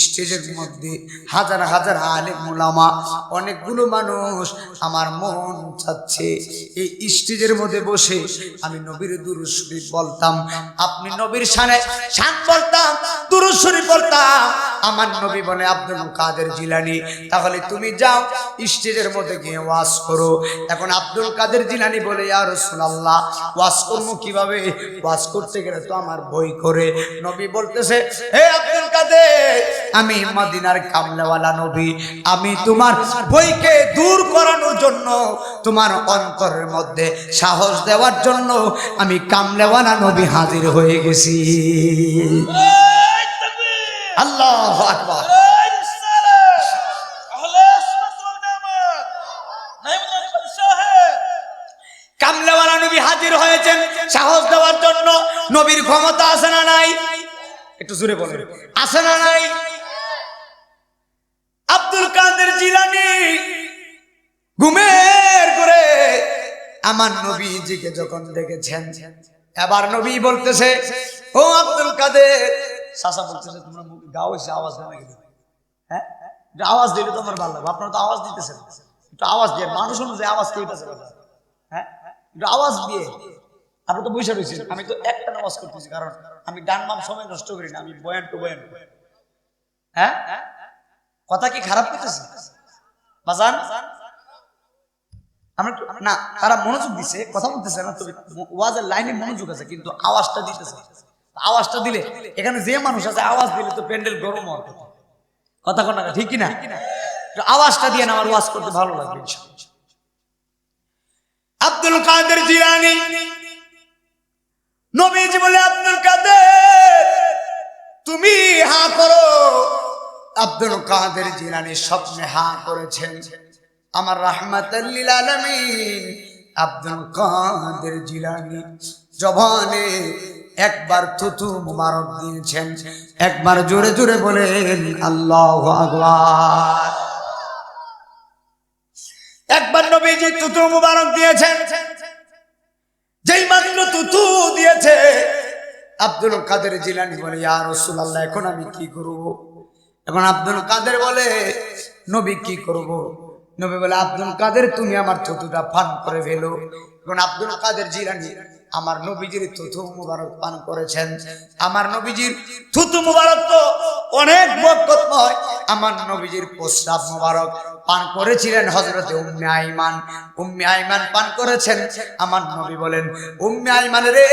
স্টেজের মধ্যে হাজার হাজার আলেম উলামা, অনেকগুলো মানুষ, আমার মন চাচ্ছে এই স্টেজের মধ্যে বসে আমি নবীর দুরূদ শরীফ বলতাম, আপনি নবীর শানে শান বলতাম, দুরূদ শরীফ বলতাম। আমার নবী বলে, আব্দুল কাদের জিলানী তাহলে তুমি যাও স্টেজের মধ্যে গিয়ে ওয়াজ করো। এখন আব্দুল কাদের জিলানী বলে, ইয়া রাসূলুল্লাহ ওয়াজ করব কিভাবে? ওয়াজ করতে গেলে তো আমার ভয় করে। নবী বলতেছে, হে আব্দুল কাদের আমি মদিনার কামলেওয়ালা নবী, আমি তোমার ভয়কে দূর করানোর জন্য, তোমার অন্তরের মধ্যে সাহস দেওয়ার জন্য আমি কামলেওয়ালা নবী হাজির হয়ে গেছি। আল্লাহু আকবার। হাজির হয়েছেন সাহস দেওয়ার জন্য। নবীর ক্ষমতা আছে না নাই? একটু জোরে বলেন, আছে না নাই? আব্দুল কাদের জিলানী ঘুমের করে আমার নবীজিকে যখন দেখেছেন, এবার নবী বলতেছে, ও আব্দুল কাদের। চাচা বলতেছে, তোমরা গাও এসে আওয়াজ দেন নাকি? হ্যাঁ, আওয়াজ দিলে তো আমার ভালো লাগবে। আপনারা তো আওয়াজ দিতেছেন, একটু আওয়াজ দিয়ে মানুষ অনুযায়ী আওয়াজ কেটেছে। হ্যাঁ, একটু আওয়াজ দিয়ে। আপনি তো বসে রয়েছেন, আমি তো একটা নামাজ করতেছি, কারণ আমি ডান বাম সময় নষ্ট করি না, আমি বয়ান টু বয়ান। হ্যাঁ, কথা কি খারাপ করতেছে বাজান? আমরা না, তারা মনোযোগ দিছে, কথা বলতেছে না, তবে ওয়াজের লাইনে মনোযোগ আছে, কিন্তু আওয়াজটা দিতেছে। আওয়াজটা দিলে এখানে যে মানুষ আছে, আওয়াজ দিলে তো প্যান্ডেল গরম হওয়ার কথা। কথা কোন না, ঠিক কিনা? আওয়াজটা দিয়ে আমার ওয়াজ করতে ভালো লাগবে। আব্দুল কাদের জিলানী নবীজি বলে, আব্দুল কাদের তুমি হা করো। আব্দুল কাদের জিলানী স্বপ্নে হা করেছেন। আমার রাহমাতুল লিল আলামিন আব্দুল কাদের জিলানী জবানে একবার থুতু মুবারক দিয়েছেন। একবার জোরে জোরে বলেন আল্লাহু আকবার। একবার নবীজি থুতু মুবারক দিয়েছেন। যেই মাত্র থুতু দিয়েছে, আব্দুল কাদের জিলানী বলে, ইয়া রাসূলুল্লাহ, এখন আমি কি করব? এখন আব্দুল কাদের বলে, নবী কি করব? নবী বলে, আব্দুল কাদের তুমি আমার থুতুটা পান করে ফেলো। এখন আব্দুল কাদের জিলানী আমার নবীজির থুতু মুবারক পান করেছেন। আমার নবীজির থুতু মুবারক তো অনেক বরকতময়। আমার নবীজির প্রস্রাব মুবারক পান করেছিলেন হযরতে উম্মে আইমান। উম্মে আইমান পান করেছেন। আমার নবী বলেন, উম্মে আইমান রে,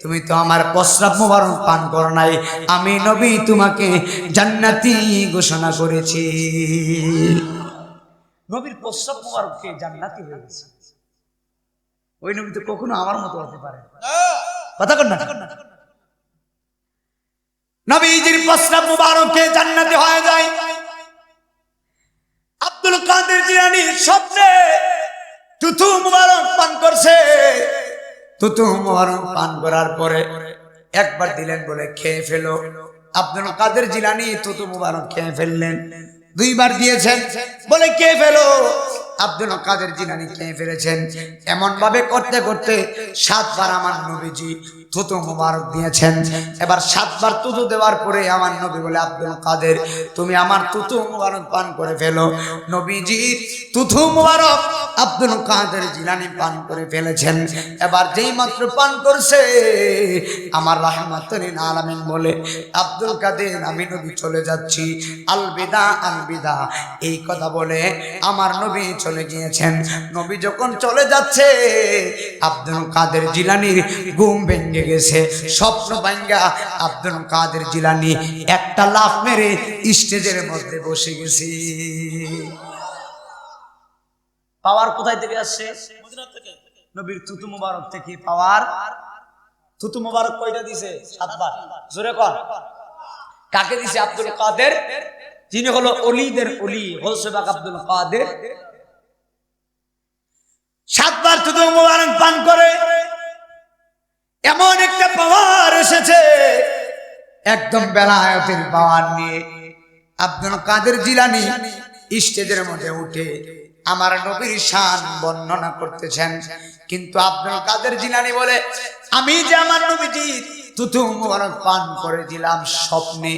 তুমি তো আমার প্রস্রাব মুবারক পান করো নাই, আমি নবী তোমাকে জান্নাতি ঘোষণা করেছি। নবীর প্রস্রাব মুবারককে জান্নাতি হয়ে গেছে। ওই নবী তো কখনো আমার মতো হতে পারে কথা কন না। নবীজির প্রস্রাব মুবারককে জান্নাতি হয়ে যায়। আব্দুল কাদের জিলানী স্বপ্নে থুতু মুবারক পান করছে। থুতু মুবারক পান করার পরে একবার দিলেন, বলে খেয়ে ফেলো। আব্দুল কাদের জিলানী থুতু মুবারক খেয়ে ফেললেন। দুইবার দিয়েছেন, বলে খেয়ে ফেলো। আব্দুল কাদের জিলানী খেয়ে ফেলেছেন। এমন ভাবে করতে করতে 7 বার আমার নবীজি থুতু মুবারক দিয়েছেন। এবার 7 বার থুতু দেওয়ার পরে আমার নবী বলে, আব্দুল কাদের তুমি আমার থুতু মুবারক পান করে ফেলো। নবীজি থুতু মুবারক আব্দুল কাদের জিলানী পান করে ফেলেছেন। এবার যেই মাত্র পান করছে, আমার রাহমাতুল লিল আলামিন বলে, আব্দুল কাদের আমি নবী চলে যাচ্ছি, আলবিদা আলবিদা। এই কথা বলে আমার নবী চলে গিয়েছেন। নবী যখন চলে যাচ্ছে, আব্দুল কাদের জিলানীর ঘুম ভেঙে গেছে। স্বপ্ন ভাঙ্গা আব্দুল কাদের জিলানী একটা লাফ মেরে স্টেজের মধ্যে বসে গেছে। পাওয়ার কোথায় থেকে আসছে? নবীর থুতু মুবারক থেকে পাওয়ার। থুতু মুবারক কয়টা দিছে? 7 বার। জোরে কর, কাকে দিছে? আব্দুল কাদের, যিনি হলো ওলিদের ওলি, গৌসবাক আব্দুল কাদের। 7 বার থুতু মুবারক পান করে এমন একটা পাওয়ার এসেছে, একদম বেলায়েতের পাওয়ার নিয়ে আব্দুল কাদের জিলানী স্টেজের মধ্যে উঠে আমার নবীর শান বর্ণনা করতেছেন। কিন্তু আব্দুল কাদের জিলানী বলে, আমি যে আমার নবীজি থুতু মুবারক পান করেছিলাম স্বপ্নে,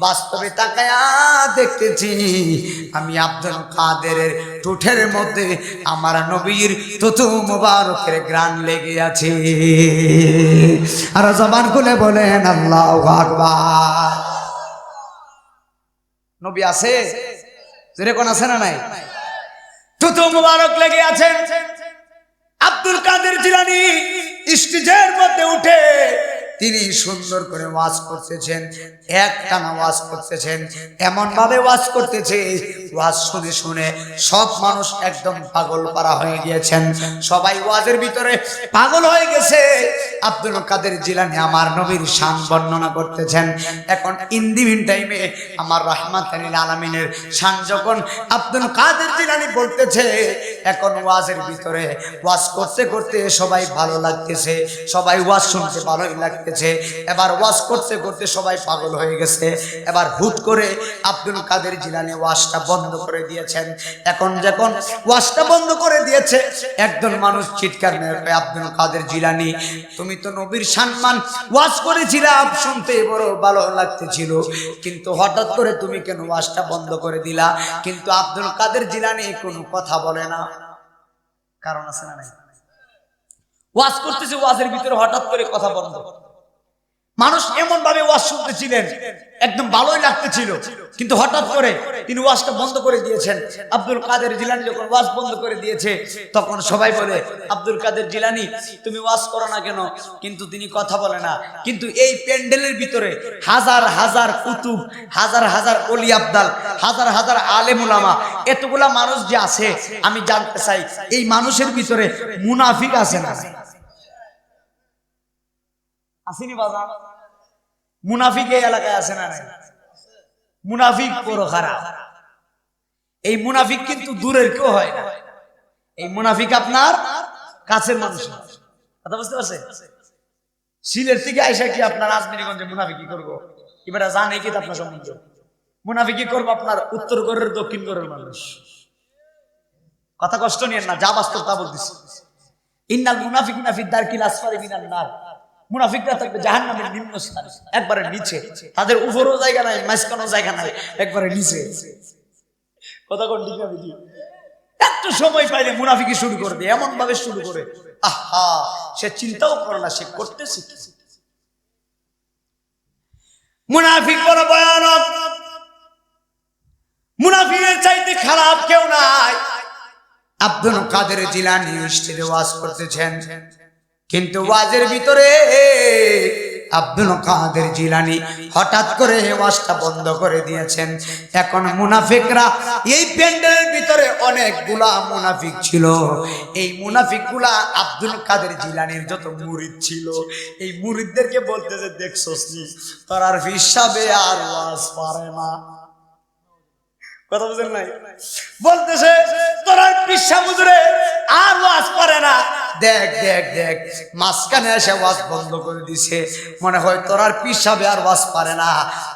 বাস্তবে তাকায়া দেখতেছি আমি আব্দুল কাদেরের ঠোঁটের মধ্যে আমার নবীর থুতু মুবারকের ঘ্রাণ লেগে আছে। আর জবান খুলে বলেন আল্লাহু আকবার। নবী আছে, যেরকম আছে না নাই? থুতু মুবারক লেগে আছেন। আব্দুল কাদের জিলানী স্টেজের মধ্যে উঠে তিনি সুন্দর করে ওয়াজ করতেছেন, একটানা ওয়াজ করতেছেন, এমন ভাবে ওয়াজ করতেছে, ওয়াজ শুনে শুনে সব মানুষ একদম পাগল পারা হয়ে গিয়েছেন। সবাই ওয়াজের ভিতরে পাগল হয়ে গেছে। আব্দুল কাদের জিলানী আমার নবীর শান বর্ণনা করতেছেন। এখন ইন দি মিন টাইমে আমার রাহমাতুল লিল আলামিনের শান যখন আব্দুল কাদের জিলানী বলতেছে, এখন ওয়াজের ভিতরে ওয়াজ করতে করতে সবাই ভালো লাগতেছে, সবাই ওয়াজ শুনতে ভালোই লাগতেছে। এবার ওয়াজ করতে করতে সবাই পাগল হয়ে গেছে। এবার হুট করে আব্দুল কাদের জিলানী ওয়াজটা বন্ধ করে দিয়েছেন। এখন যখন ওয়াজটা বন্ধ করে দিয়েছে, একজন মানুষ চিৎকার মেরে, আব্দুল কাদের জিলানী তুমি তো নবীর সম্মান ওয়াজ করেছিলাম, শুনতে বড় ভালো লাগতেছিল, কিন্তু হঠাৎ করে তুমি কেন ওয়াজটা বন্ধ করে দিলা? কিন্তু আব্দুল কাদের জিলানী কোনো কথা বলে না। কারণ আছে না নাই? ওয়াজ করতেছে, ওয়াজের ভিতরে হঠাৎ করে কথা বন্ধ। মানুষ এমন ভাবে ওয়াজ শুনতেছিলেন, একদম ভালোই লাগতেছিল, কিন্তু হঠাৎ করে তিনি ওয়াজটা বন্ধ করে দিয়েছেন। আব্দুল কাদের জিলানী যখন ওয়াজ বন্ধ করে দিয়েছে, তখন সবাই বলে, আব্দুল কাদের জিলানী তুমি ওয়াজ করো না কেন? কিন্তু তিনি কথা বলে না। কিন্তু এই প্যান্ডেলের ভিতরে হাজার হাজার কুতুব, হাজার হাজার ওলি আব্দাল, হাজার হাজার আলেম উলামা, এতগুলা মানুষ যে আছে, আমি জানতে চাই এই মানুষের ভিতরে মুনাফিক আছে না? আসেনি বাবা? মুনাফিক এই এলাকায় আছে না? মুনাফিক বড় খারাপ। এই মুনাফিক কিন্তু দূরের কেউ হয় না, এই মুনাফিক আপনার কাছের মানুষ। কথা বুঝতে পারছেন? সিলেট থেকে আইসা কি আপনার রাজনীতিগঞ্জে মুনাফিকি করবো? এবার জানে কি আপনার সম্বন্ধে? মুনাফিকি করবো আপনার উত্তর কোরের দক্ষিণ কোরের মানুষ। কথা কষ্ট নিয়েন না, যা বাস্তব তা বলতেছি। ইন্নাল মুনাফিকুনা ফি দারকিল আসফালি মিনান নার, মুনাফিকরা থাকবে জাহান্নামের নিম্ন স্থানে, একবারে নিচে। তাদের উপরও জায়গা নাই, মাঝখানেও জায়গা নাই, একবারে নিচে। কথা কোন ঠিক না? একটু সময় পাইলে মুনাফিকি শুরু করে দেয়, এমন ভাবে শুরু করে, আহা, সে চিন্তাও করে না, সে করতে শিখে। মুনাফিক বড় ভয়ানক, মুনাফিকের চাইতে খারাপ কেউ নাই। আব্দুল কাদের জিলানী স্টেজে ওয়াজ করতেছেন, কিন্তু ওয়াজের ভিতরে আব্দুল কাদের জিলানী হঠাৎ করে ওয়াজটা বন্ধ করে দিয়েছেন। এখন মুনাফিকরা, এই প্যান্ডেলের ভিতরে অনেকগুলা মুনাফিক ছিল, এই মুনাফিকগুলা আব্দুল কাদের জিলানীর যত মুরিদ ছিল, এই মুরিদদেরকে বলতেছে, দেখছস নি তোর আর হিসাবে আর ওয়াজ পারে না। কথা বুঝেন নাই? বলতেছে তোর আর পিসা হুজুরে আর ওয়াজ পারে না। দেখ দেখ দেখ, মাঝখানে এসে ওয়াজ বন্ধ করে দিছে। মনে হয় তোর আর পিসাবে আর ওয়াজ পারে না,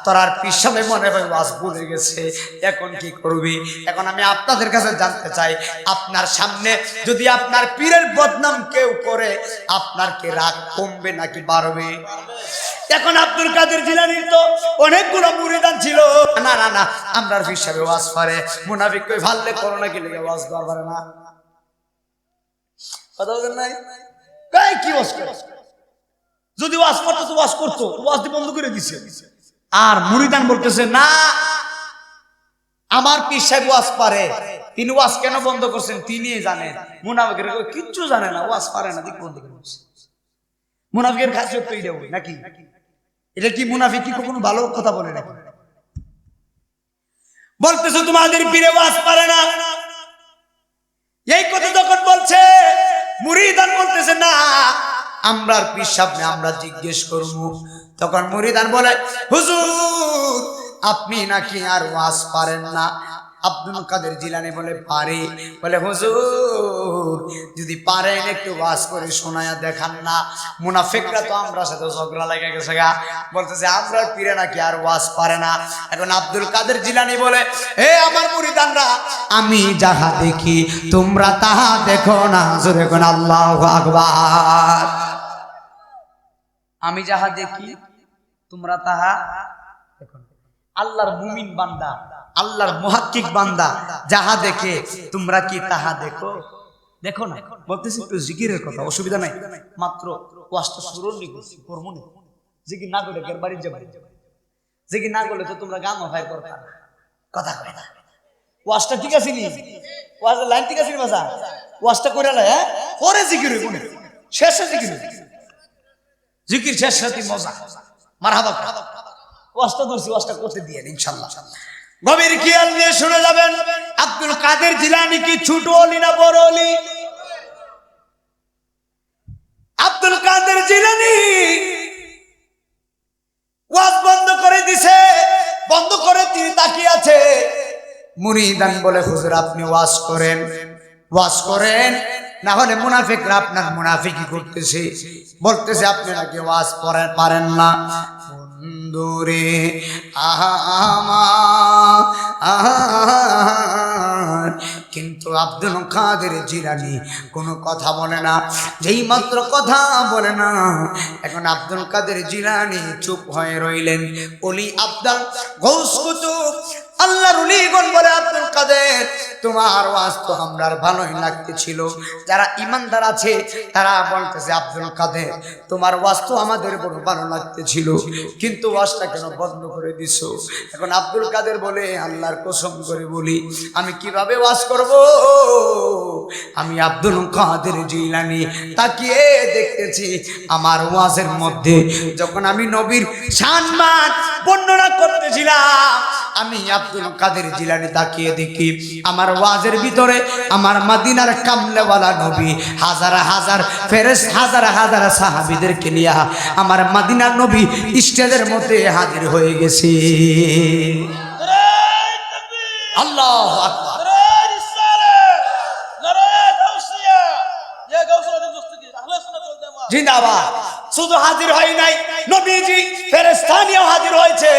তোর আর পিসাবে মনে হয় ওয়াজ ভুলে গেছে। এখন কি করবি? এখন আমি আপনাদের কাছে জানতে চাই, আপনার সামনে যদি আপনার পীরের বদনাম কেউ করে, আপনার কি রাগ কমবে নাকি বাড়বে? এখন আব্দুল কাদের জিলানীর তো অনেকগুলো মুরিদান ছিল, না না না, আমরা হিসাবে ওয়াজ পারে, মুনাফিক কই ভাললে করোনা কি লেগে ওয়াজ দর পারে না। কথা বলেন নাই? কই কি ওয়াজ করে? যদি ওয়াজ করতো তো ওয়াজ করতো, ওয়াজ বন্ধ করে দিছে। আর মুরিদান বলতেছে, না আমার পীর সাহেব ওয়াজ পারে, তিনি ওয়াজ কেন বন্ধ করছেন তিনি জানেন। মুনাফিকের কিচ্ছু জানে না, ওয়াজ পারে না, দিক বন্ধ করে দিছে। মুনাফিকের খাসিয়ত তো এইটা নাকি? এটা কি মুনাফিক কি কখনো ভালো কথা বলে নাকি? বলতেছে তোমাদের পীরে ওয়াজ পারে না, এই কথা যখন বলছে, মুরিদান বলতেছে, না আমরার পীর সামনে আমরা জিজ্ঞেস করবো। তখন মুরিদান বলে, হুজুর আপনি নাকি আর ওয়াজ পারেন না? আব্দুল কাদের জিলানী বলে, পারি। বলে, হুজুর যদি পারেন একটু ওয়াজ করে শোনায়া দেখান না। মুনাফিকরা তো আমরা সাথে ঝগড়া লেগে গেছে গা, বলতেছে আমরা পীরে নাকি আর ওয়াজ পারে না। এখন আব্দুল কাদের জিলানী বলে, হে আমার মুরিদানরা, আমি যাহা দেখি তোমরা তাহা দেখো না। জোরে কোন আল্লাহু আকবার। আমি যাহা দেখি তোমরা তাহা দেখো না। আল্লাহর মুমিন বান্দা, আল্লাহর মুহাক্কিক বান্দা যাহা দেখে তোমরা কি তাহা দেখো? দেখো না। বলতেছি একটু জিকিরের কথা, অসুবিধা নাই, মাত্র ওয়াজটা শুরু করবো না। জিকির না করলে বাড়ি যাবে, জিকির না করলে তো তোমরা গান হয় করবা। কথা কয় না, ওয়াজটা ঠিক আছে নি? ওয়াজের লাইন ঠিক আছে নি? বাজা ওয়াজটা করে লাই, হ্যাঁ পরে জিকির হইব না, শেষে জিকির হইব। জিকির শেষ সাথে মজা মারহাবা ওয়াজটা ধরছি ওয়াজটা করতে দিয়ে ইনশাআল্লাহ গভীর খেয়াল নিয়ে শুনে যাবেন আব্দুল কাদের জিলানী কি ছোট ওলি না বড় ওলি আব্দুল কাদের জিলানী ওয়াজ বন্ধ করে দিছে বন্ধ করে তিনি তাকিয়ে আছে মুরিদান বলে হুজুর আপনি ওয়াজ করেন না হলে মুনাফিকরা আপনার মুনাফিকি করতেছে বলতেছে আপনি নাকি ওয়াজ পারেন না বন্ধুরে আমার কিন্তু আব্দুল কাদের জিলানী কোনো কথা বলে না যেই মাত্র কথা বলে না এখন আব্দুল কাদের জিলানী চুপ হয়ে রইলেন ওলি আব্দুল গৌস কুতুব আল্লাহর ওলিগণ বলে আব্দুল কাদের তোমার ওয়াজ তো আমরার ভালোই লাগতেছিল যারা ঈমানদার আছে তারা বলতেছে আব্দুল কাদের তোমার ওয়াজ তো আমাদের বড় ভালো লাগতেছিল কিন্তু ওয়াজটা কেন বন্ধ করে দিছো এখন আব্দুল কাদের বলে আল্লাহর কসম করে বলি আমি কিভাবে ওয়াজ করব আমি আব্দুল কাদের জিলানী তাকিয়ে দেখতেছি আমার ওয়াজের মধ্যে যখন আমি নবীর শান-মান বর্ণনা করতেছিলাম আমি আব্দুল কাদের জিলানী তাকিয়ে দেখি আমার ওয়াজের ভিতরে আমার মদিনার কামলেওয়ালা নবী হাজার হাজার ফেরেশতা হাজার হাজার সাহাবীদেরকে নিয়ে আমার মদিনার নবী স্টেজের মধ্যে হাজির হয়ে গেছে আল্লাহু আকবার জিন্দাবাদ শুধু হাজির হয় নাই নবীজি ফেরেশতা নিয়ে হাজির হয়েছে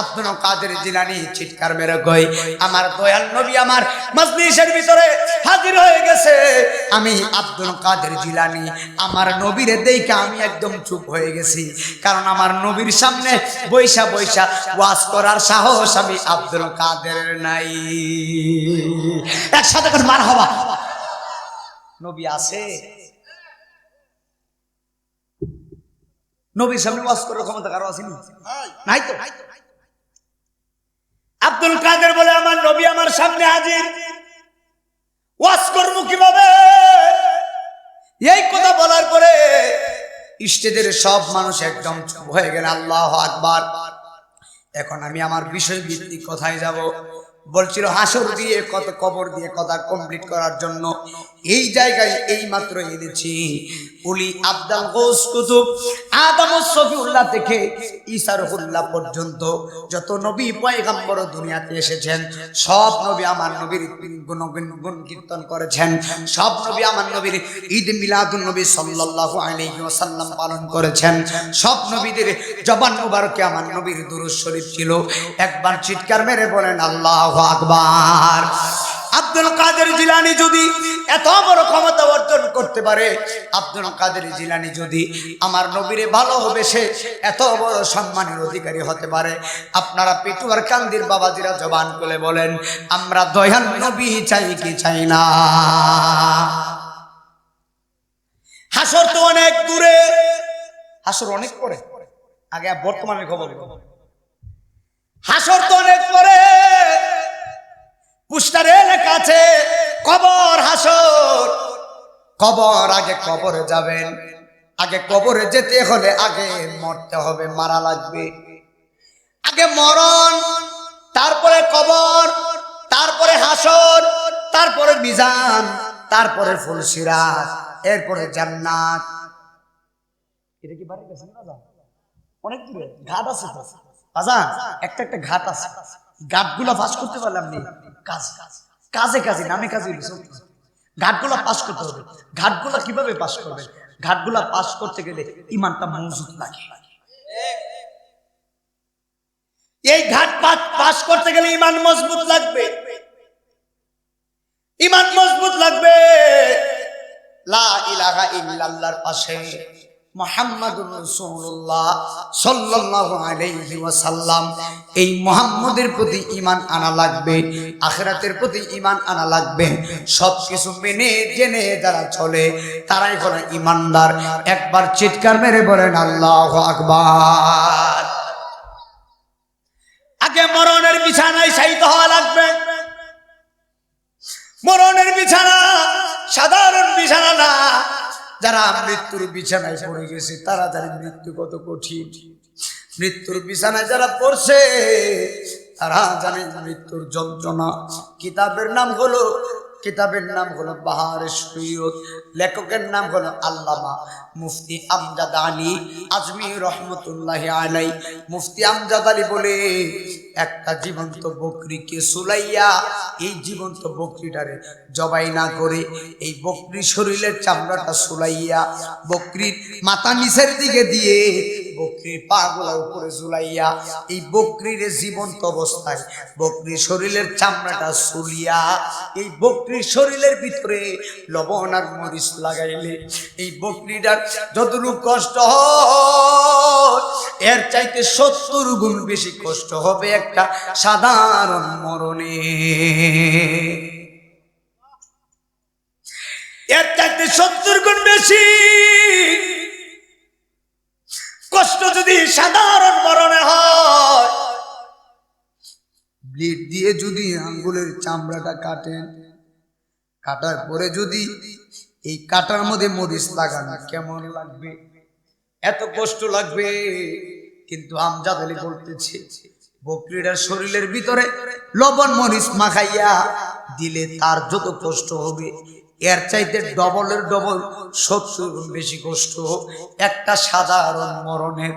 আব্দুল কাদের জিলানী চিৎকার মেরে কই আমার দয়াল নবী আমার মজলিসের ভিতরে হাজির হয়ে গেছে আমি আব্দুল কাদের জিলানী আমার নবীরে দেখে আমি একদম চুপ হয়ে গেছি কারণ আমার নবীর সামনে বৈশা বৈশা ওয়াজ করার সাহস আমি আব্দুল কাদের নাই একসাথে করে মারহাবা নবী আছে নবীর সামনে ওয়াজ করার ক্ষমতা কারো আছে নাই তো আব্দুল কাদের বলে আমার নবী আমার সামনে হাজির ওয়াজ করব কিভাবে এই কথা বলার পরে স্টেজের সব মানুষ একদম চুপ হয়ে গেল আল্লাহু আকবার এখন আমি আমার বিষয় ভিত্তিক কথায় যাব বলছিল হাসর দিয়ে কত কবর দিয়ে কথা কমপ্লিট করার জন্য এই জায়গায় এই মাত্র এনেছি ওলি আব্দুল গৌস কুতুব আদম সফিউল্লাহ থেকে ঈসা রুহুল্লাহ পর্যন্ত যত নবী পয়গম্বর দুনিয়াতে এসেছেন সব নবী আমার নবীর গুণ কীর্তন করেছেন সব নবী আমার নবীর ঈদ মিলাদুন নবী সাল্লাল্লাহু আলাইহি ওয়াসাল্লাম পালন করেছেন সব নবীদের জবান মুবারকে আমার নবীর দুরূদ শরীফ ছিল একবার চিৎকার মেরে বলেন আল্লাহু আকবার আব্দুল কাদের জিলানী যদি এত বড় ক্ষমতা অর্জন করতে পারে আব্দুল কাদের জিলানী যদি আমার নবীরে ভালোবেসে এত বড় সম্মানের অধিকারী হতে পারে আপনারা পেটুয়ার কান্দির বাবাজিরা জবান খুলে বলেন আমরা দয়াল নবী চাই কি চাই না হাসর তো অনেক দূরে হাসর অনেক পরে আগে বর্তমানে খবর হাসর তো অনেক পরে পুস্টারে লেখা আছে কবর হাসর কবর আগে কবরে যাবেন আগে কবরে যেতে হলে আগে মরতে হবে মারা লাগবে আগে মরণ তারপরে কবর তারপরে হাসর তারপরে মিজান তারপরে ফুলসিরাত এরপরে জান্নাত এটা কি বাড়ি গেছে না অনেক দূরে ঘাট আছে তো আচ্ছা একটা একটা ঘাট আছে ঘাটগুলো পাস করতে পারলাম নি কাজে কাজে নামে কাজে ঘাটগুলো পাস করতে হবে ঘাটগুলো কিভাবে পাস করবে ঘাটগুলো পাস করতে গেলে ঈমানটা মজবুত লাগে এই ঘাট পাস করতে গেলে ঈমান মজবুত লাগবে ঈমান মজবুত লাগবে লা ইলাহা ইল্লাল্লাহর পাশে মুহাম্মাদুর রাসূলুল্লাহ সাল্লাল্লাহু আলাইহি ওয়াসাল্লাম এই মুহাম্মাদের প্রতি ঈমান আনা লাগবে আখিরাতের প্রতি ঈমান আনা লাগবে সবকিছু মেনে জেনে যারা চলে তারাই হলো ঈমানদার একবার চিৎকার মেরে বলেন আল্লাহু আকবার আগে মরণের বিছানায় শায়িত হওয়া লাগবে মরণের বিছানা সাধারণ বিছানা না যারা মৃত্যুর বিছানায় পড়ে গেছে তারা জানে মৃত্যু কত কঠিন। মৃত্যুর বিছানায় যারা পড়ছে তারা জানে মৃত্যুর যন্ত্রণা। কিতাবের নাম হলো বাহারে শরীয়ত। লেখকের নাম হলো আল্লামা মুফতি আমজাদ আলী আজমি রহমতুল্লাহি আলাই। মুফতি আমজাদ আলী বলে একটা জীবন্ত বকরিকে সুলাইয়া, এই জীবন্ত বকরিটারে জবাই না করে এই বকরির শরীরের চামড়াটা সুলাইয়া বকরির মাথা নিচের দিকে দিয়ে বকরির পা গুলা উপরে ঝুলাইয়া এই বকরির জীবন্ত অবস্থায় বকরির শরীরের চামড়াটা সুলিয়া এই বকরির শরীরের ভিতরে লবণ আর মরিচ লাগাইলে এই বকরিটার যতটুকু কষ্ট হয় এর চাইতে 70 গুণ বেশি কষ্ট হবে একটা সাধারণ মরণে। এর চাইতে 70 গুণ বেশি কষ্ট যদি সাধারণ মরণে হয়। ব্লেড দিয়ে যদি আঙ্গুলের চামড়াটা কাটেন, কাটার পরে যদি এই কাটার মধ্যে মরিচ লাগান কেমন লাগবে? এত কষ্ট লাগবে। কিন্তু আমজাদ আলী বলতেছে বকরিটার শরীরের ভিতরে লবণ মরিচ মাখাইয়া দিলে তার যত কষ্ট হবে এর চাইতে ডবলের ডবল 70 গুণ বেশি কষ্ট একটা সাধারণ মরণের।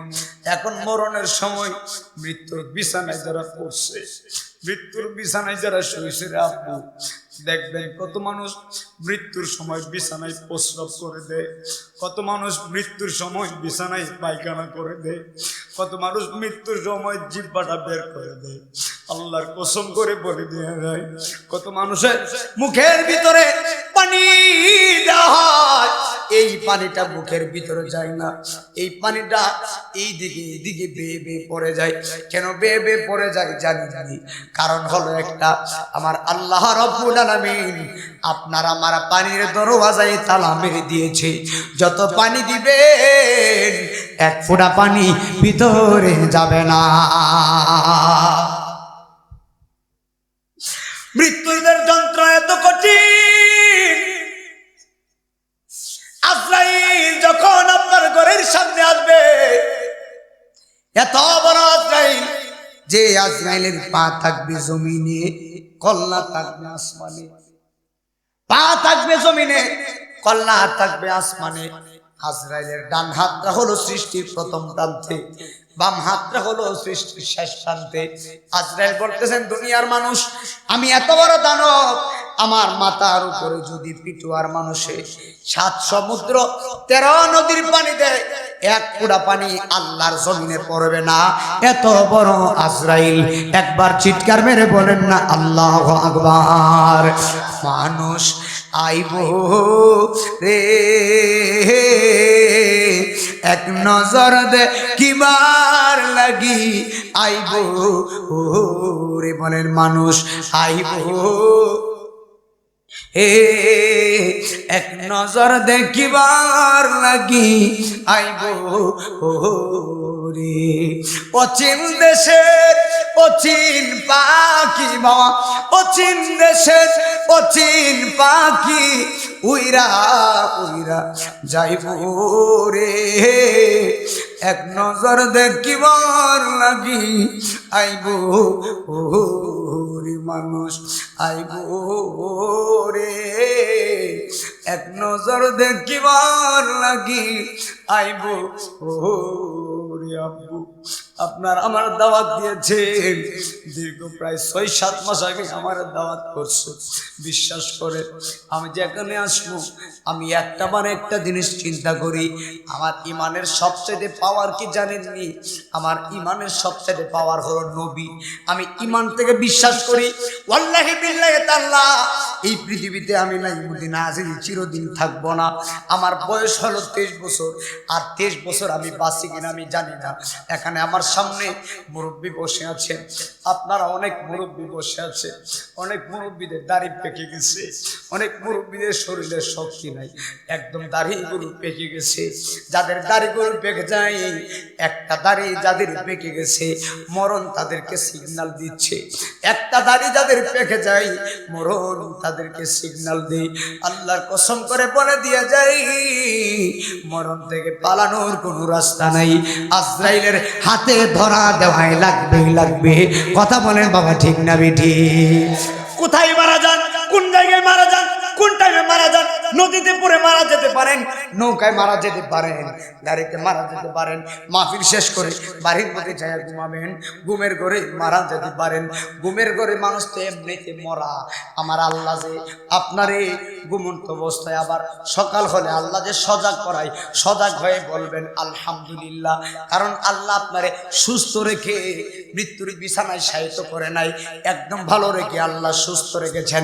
এখন মরণের সময় মৃত্যুর বিছানায় যারা পড়ছে, মৃত্যুর বিছানায় যারা শুয়েছে রে আব্বু, দেখবেন কত মানুষ মৃত্যুর সময় বিছানায় প্রস্রাব করে দেয়, কত মানুষ মৃত্যুর সময় বিছানায় পায়খানা করে দেয়, কত মানুষ মৃত্যুর সময় জিহ্বাটা বের করে দেয়। আল্লাহর কসম করে বলে দিয়ে যায় কত মানুষের মুখের ভিতরে পানি দেওয়া হয়, এই পানিটা মুখের ভিতরে যায় না, এই পানিটা এইদিকে বেয়ে বেয়ে পড়ে যায়। কেন বেয়ে বেয়ে পড়ে যায় জানি? কারণ হলো একটা, আমার আল্লাহ রাব্বুল আলামিন আপনার আমার পানির দরওয়াজায় তালা মেরে দিয়েছে। যত পানি দিবেন এক ফোঁটা পানি ভিতরে যাবে না। মৃত্যুর যন্ত্রণা এত কঠিন, আজরাইল যখন আপনার ঘরের সামনে আসবে, এত বড় আজরাইল যে আজরাইলের পা থাকবে জমিনে, কল্লা থাকবে আসমানে। পা থাকবে জমিনে, কল্লা থাকবে আসমানে। আজরাইলের ডান হাতটা হলো সৃষ্টির প্রথম প্রান্তে, বাম হাতটা হলো সৃষ্টির শেষ প্রান্তে। আজরাইল বলতেছেন দুনিয়ার মানুষ, আমি এত বড় দানব, আমার মাথার উপরে যদি পিটুয়ার মানুষে 7 সমুদ্র 13 নদীর পানি দেয়, এক ফোঁটা পানি আল্লাহর জমিনে পড়বে না। এত বড় আজরাইল, একবার চিৎকার মেরে বলেন না আল্লাহু আকবার। মানুষ আইব রে এক নজর দেখিবার লাগি, আইব রে বলেন মানুষ আইব এক নজর দেখিবার লাগি, আইব রে অচিন দেশের অচিন পাখি বাবা, অচিন দেশের অচিন পাখি উইরা উইরা যাইব রে এক নজর দেখিবার লাগি, আইব রে মানুষ আইব রে এক নজর দেখিবার লাগি, আইব রে। আব্বু আপনার আমার দাওয়াত দিয়েছেন, দীর্ঘ প্রায় 6-7 মাস আগে আমার দাওয়াত করছে। বিশ্বাস করে আমি যেখানে আসবো আমি একটা জিনিস চিন্তা করি, আমার ইমানের সবচেয়ে পাওয়ার কি জানেননি? আমার ইমানের সবচেয়ে পাওয়ার হলো নবী। আমি ইমান থেকে বিশ্বাস করি ওয়াল্লাহি বিল্লাহি তাআলা এই পৃথিবীতে আমি নাই মদিনা আজিজি চিরদিন থাকবো না। আমার বয়স হলো 23 বছর, আর 23 বছর আমি বাঁচি কিনা আমি জানি না। এখানে আমার সামনে মুরব্বী বসে আছেন, আপনারা অনেক মুরব্বী বসে আছে, অনেক মুরব্বীদের দাড়ি পেকে গেছে, অনেক মুরব্বীদের শরীরে শক্তি নাই, একদম দাড়িগুলো পেকে গেছে। যাদের দাড়িগুলো পেকে যায়, একটা দাড়ি যাদের পেকে গেছে মরণ তাদেরকে সিগন্যাল দিচ্ছে, একটা দাড়ি যাদের পেকে যায় মরণ তাদেরকে সিগন্যাল দেয়। আল্লাহর কসম করে বলে দিয়ে যায়, মরণ থেকে পালানোর কোনো রাস্তা নাই, আজরাইলের হাতে ধরা দেওয়াই লাগবে। কথা বলেন বাবা, ঠিক না বেঠি? কোথায় মারা যান, কোন জায়গায় মারা যান, কোন টাইমে মারা যান, নদীতে পড়ে মারা যেতে পারেন, নৌকায় মারা যেতে পারেন, গাড়িতে মারা যেতে পারেন, মাহফিল শেষ করে বাড়ির মধ্যে যায় ঘুমাবেন, ঘুমের ঘরে মারা যেতে পারেন। ঘুমের ঘরে মানুষ তো এমনিতে মরা, আমার আল্লাহ যে আপনারে ঘুমন্ত অবস্থায় আবার সকাল হলে আল্লাহ যে সজাগ করায়, সজাগ হয়ে বলবেন আলহামদুলিল্লাহ, কারণ আল্লাহ আপনারে সুস্থ রেখে মৃত্যুর বিছানায় শায়িত করে নাই, একদম ভালো রেখে আল্লাহ সুস্থ রেখেছেন,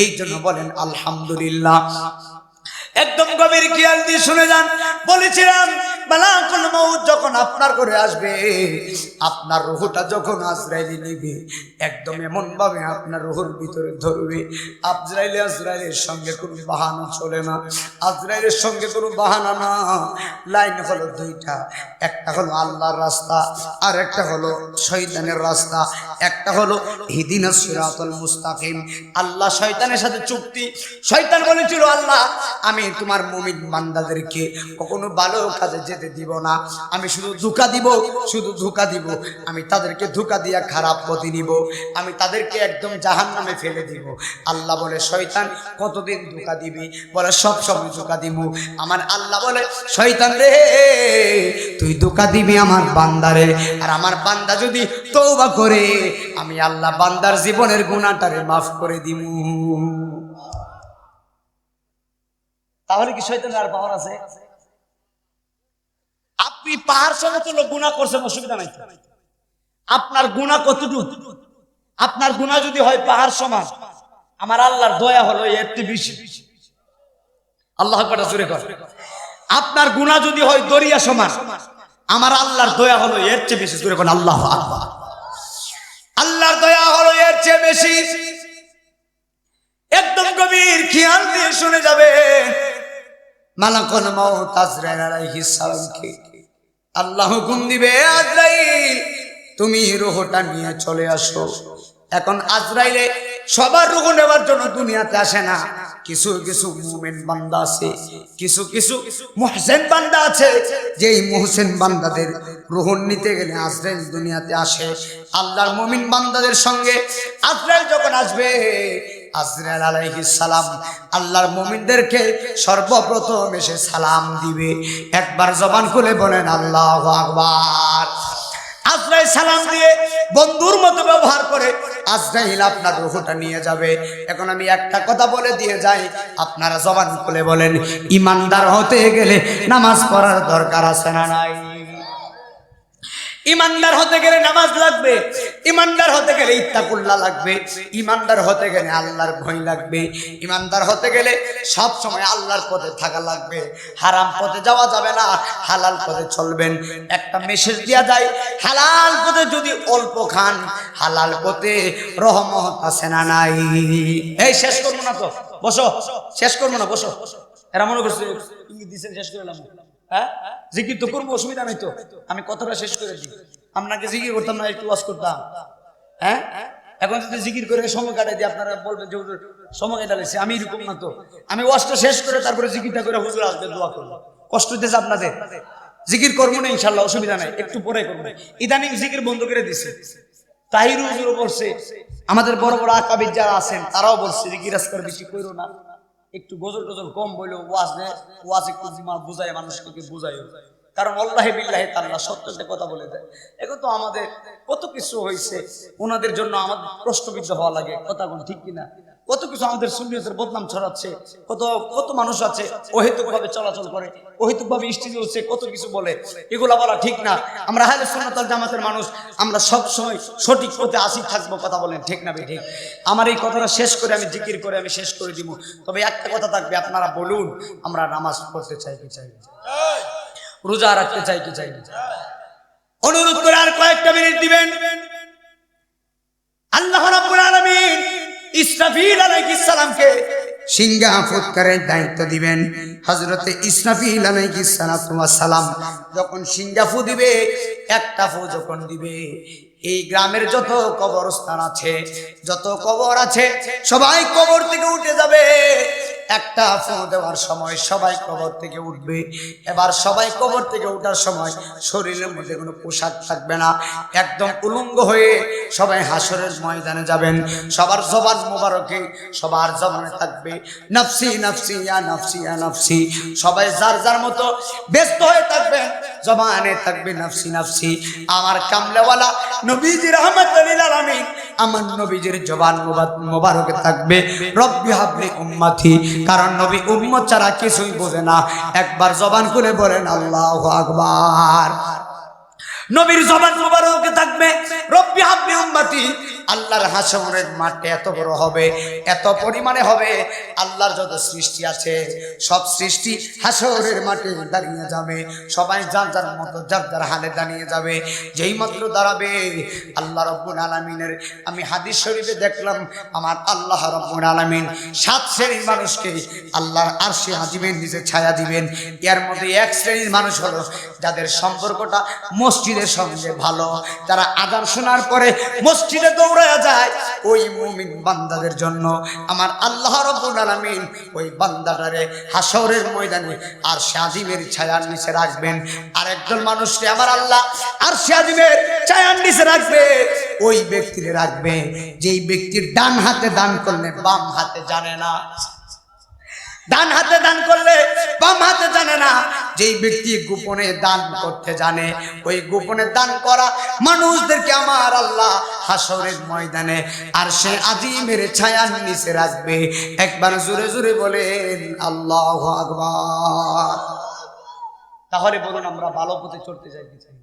এই জন্য বলেন আলহামদুলিল্লাহ। একদম গভীর খেয়াল দিয়ে শুনে যান। বলেছিলাম মালাকুল মউত যখন আপনার ঘরে আসবে, আপনার রূহটা যখন আজরাইল নিবে, একদম এমন ভাবে আপনার রূহের ভিতরে ধরবে, আজরাইলের সঙ্গে কোনো বাহানা চলে না, আজরাইলের সঙ্গে কোনো বাহানা না। লাইন হলো দুইটা, একটা হলো আল্লাহর রাস্তা, আর একটা হলো শয়তানের রাস্তা। একটা হলো ইহদিনাস সিরাতাল মুস্তাকিম, আল্লাহ শয়তানের সাথে চুক্তি। শয়তান বলেছিল, আল্লাহ আমি তোমার মুমিন বান্দাদেরকে কখনো ভালো কাজে যেতে দিব না, আমি শুধু ধোঁকা দিব, শুধু ধোঁকা দিব, আমি তাদেরকে ধোঁকা দিয়া খারাপ পথে নিব, আমি তাদেরকে একদম জাহান্নামে ফেলে দিব। আল্লাহ বলে, শয়তান কতদিন ধোঁকা দিবি? বলে, সব সময় ধোঁকা দিব। আমার আল্লাহ বলে, শয়তান রে তুই ধোঁকা দিবি আমার বান্দারে, আর আমার বান্দা যদি তওবা করে আমি আল্লাহ বান্দার জীবনের গুনাহটারে মাফ করে দিব। তাহলে কি শয়তানের আর পাওয়ার আছে? আপনি পাহাড় সমতুল্য গুনাহ করছেন, অসুবিধা নাই। আপনার গুনাহ কতটুকু? আপনার গুনাহ যদি হয় পাহাড় সমান, আমার আল্লাহর দয়া হলো এর চেয়ে বেশি। আল্লাহু আকবার জোরে কর। আপনার গুনাহ যদি হয় দরিয়া সমান, আমার আল্লাহর দয়া হলো এর চেয়ে বেশি। জোরে কর আল্লাহু আকবার। আল্লাহর দয়া হলো এর চেয়ে বেশি। একদম গভীর খেয়াল দিয়ে শুনে যাবে। মালাকুল মউত আজরাইল আলাইহিস সালামকে আল্লাহ হুকুম দিবে, আজরাইল তুমি রূহটা নিয়ে চলে আসো। এখন আজরাইলে সবার রূহ নেওয়ার জন্য দুনিয়াতে আসে না, কিছু কিছু মুমিন বান্দা আছে, কিছু কিছু মুহসিন বান্দা আছে, যেই মুহসিন বান্দাদের রূহ নিতে গেলে আজরাইল দুনিয়াতে আসে। আল্লাহর মুমিন বান্দাদের সঙ্গে আজরাইল যখন আসবে, আজরাইল আলাইহিস সালাম আল্লাহর মুমিনদেরকে সর্বপ্রথম এসে সালাম দিবে। একবার জবান খুলে বলেন আল্লাহু আকবার। আজরাইল সালাম দিয়ে বন্ধুর মতো ব্যবহার করে আজরাইল আপনার রূহটা নিয়ে যাবে। এখন আমি একটা কথা বলে দিয়ে যাই, আপনারা জবান খুলে বলেন, ইমানদার হতে গেলে নামাজ পড়ার দরকার আছে না নাই? ইমানদার হতে গেলে নামাজ লাগবে, ইমানদার হতে গেলে ইত্তাকুল্লাহ লাগবে, ইমানদার হতে গেলে আল্লাহর ভয় লাগবে, ইমানদার হতে গেলে সব সময় আল্লাহর পথে থাকা লাগবে, হারাম পথে যাওয়া যাবে না, হালাল পথে চলবেন। একটা মেসেজ দেয়া যায়, হালাল পথে যদি অল্প খান, হালাল পথে রহমত আছে না নাই? এই শেষ করবো না তো, বসো, শেষ করবো না, বসো। এরা মনে করছে দিচ্ছেন শেষ করে এলাম। হ্যাঁ, জিকির তো করবো, অসুবিধা নাই তো, আমি কথাটা শেষ করে দিই। আপনাকে জিকির করতাম না, একটু ওয়াজ করতাম। হ্যাঁ, এখন যদি জিকির করে সময় কাটাই দিই, আপনারা বলবেন যে সময় কাটাইছে। আমি এরকম না তো, আমি ওয়াজটা শেষ করে তারপরে জিকিরটা করে হুজুর আসবে, দোয়া করবো। কষ্ট দিতেছে আপনাদের, জিকির করবো না ইনশাল্লাহ, অসুবিধা নাই, একটু পরে করবো। ইদানিং জিকির বন্ধ করে দিছে, তাহির হুজুরও বলছে, আমাদের বড় বড় আকাবির যারা আছেন তারাও বলছে জিকির আজকাল বেশি করো না, একটু গজল টজল কম বললো, ওয়াজ একটু বুঝায়, মানুষকে বুঝায়। কারণ আল্লাহি বিল্লাহি তাআলা সত্যতে কথা বলে দেয়। এখন তো আমাদের কত কিছু হয়েছে, ওনাদের জন্য আমাদের প্রশ্নবিদ্ধ হওয়া লাগে, কথা কোন ঠিক কিনা? কত কিছু আমাদের সুন্নিয়তের বদনাম ছড়াচ্ছে, কত কত মানুষ আছে অহেতুক ভাবে চলাচল করে, অহেতুক ভাবে স্টেজে হচ্ছে, কত কিছু বলে, এগুলা বলা ঠিক না। আমরা আহলে সুন্নাত ওয়াল জামাতের মানুষ, আমরা সব সময় সঠিক পথে আসি থাকবো, কথা বলেন ঠিক না ঠিক? আমার এই কথাটা শেষ করে আমি জিকির করে আমি শেষ করে দিব। তবে একটা কথা থাকবে, আপনারা বলুন, আমরা নামাজ পড়তে চাই কি চাই? রোজা রাখতে চাই কি চাই? অনুরোধ করে আর কয়েকটা মিনিট দিবেন। আল্লাহ রাব্বুল আলামিন ইসরাফিল আলাইহিস সালামকে সিংহা ফুৎকারের দায়িত্ব দিবেন। হযরতে ইসরাফিল আলাইহিস সালাম যখন সিংহা ফু দিবে, একটা ফু যখন দিবে, এই গ্রামের যত কবরস্থান আছে, যত কবর আছে, সবাই কবর থেকে উঠে যাবে। একটা ফু দেওয়ার সময় সবাই কবর থেকে উঠবে। এবার সবাই কবর থেকে ওঠার সময় শরীরের মধ্যে কোনো পোশাক থাকবে না, একদম উলঙ্গ হয়ে সবাই হাসরের ময়দানে যাবেন। সবার জবান মোবারকে, সবার জবানে থাকবে নফসি নফসি ইয়া নফসি ইয়া নফসি। সবাই যার যার মতো ব্যস্ত হয়ে থাকবেন, জবানে থাকবে নফসি নফসি। আমার কামলেওয়ালা নবীজি রাহমাতুল লিল আলামিন, আমার নবীজির জবান মোবারকে থাকবে রব্বি হাবলি উম্মতি। কারণ নবী উম্মত ছাড়া কিছুই বোঝে না। একবার জবান খুলে বলেন আল্লাহু আকবার। নবীর জবান মোবারকে থাকবে রব্বি হাবলি উম্মতি। আল্লাহর হাসরের মাঠে এত বড় হবে, এত পরিমাণে হবে, আল্লাহর যত সৃষ্টি আছে সব সৃষ্টি হাসরের মাঠে দাঁড়িয়ে যাবে। সবাই যার যার মতো যার যার হালে দাঁড়িয়ে যাবে। যেই মাত্র দাঁড়াবে, আল্লাহ রাব্বুল আলামিনের, আমি হাদিস শরীফে দেখলাম, আমার আল্লাহ রাব্বুল আলামিন 7 শ্রেণীর মানুষকে আল্লাহর আরশে আজিমের নিচে ছায়া দিবেন। এর মধ্যে এক শ্রেণীর মানুষ হলো যাদের সম্পর্কটা মসজিদের সঙ্গে ভালো, তারা আযান শোনার পরে মসজিদে দৌড়ায় যায়। ওই মুমিন বান্দাদের জন্য আমার আল্লাহ রাব্বুল আলামিন ওই বান্দাটারে হাসরের ময়দানে আরশে আজিমের ছায়ার নিচে রাখবেন। আর একজন মানুষকে আমার আল্লাহ আরশে আজিমের ছায়ার নিচে রাখবে। ওই ব্যক্তিরে রাখবে যেই ব্যক্তির ডান হাতে দান করলে বাম হাতে জানে না, ডান হাতে দান করলে বাম হাতে জানে না। যেই ব্যক্তি গোপনে দান করতে জানে, ওই গোপনে দান করা মানুষদেরকে আমার আল্লাহ হাসরের ময়দানে আরশে আজিমের ছায়ার নিচে রাখবে। একবার জোরে জোরে বলেন আল্লাহু আকবার। তাহলে বলুন আমরা ভালো পথে চলতে চাই কি চাই?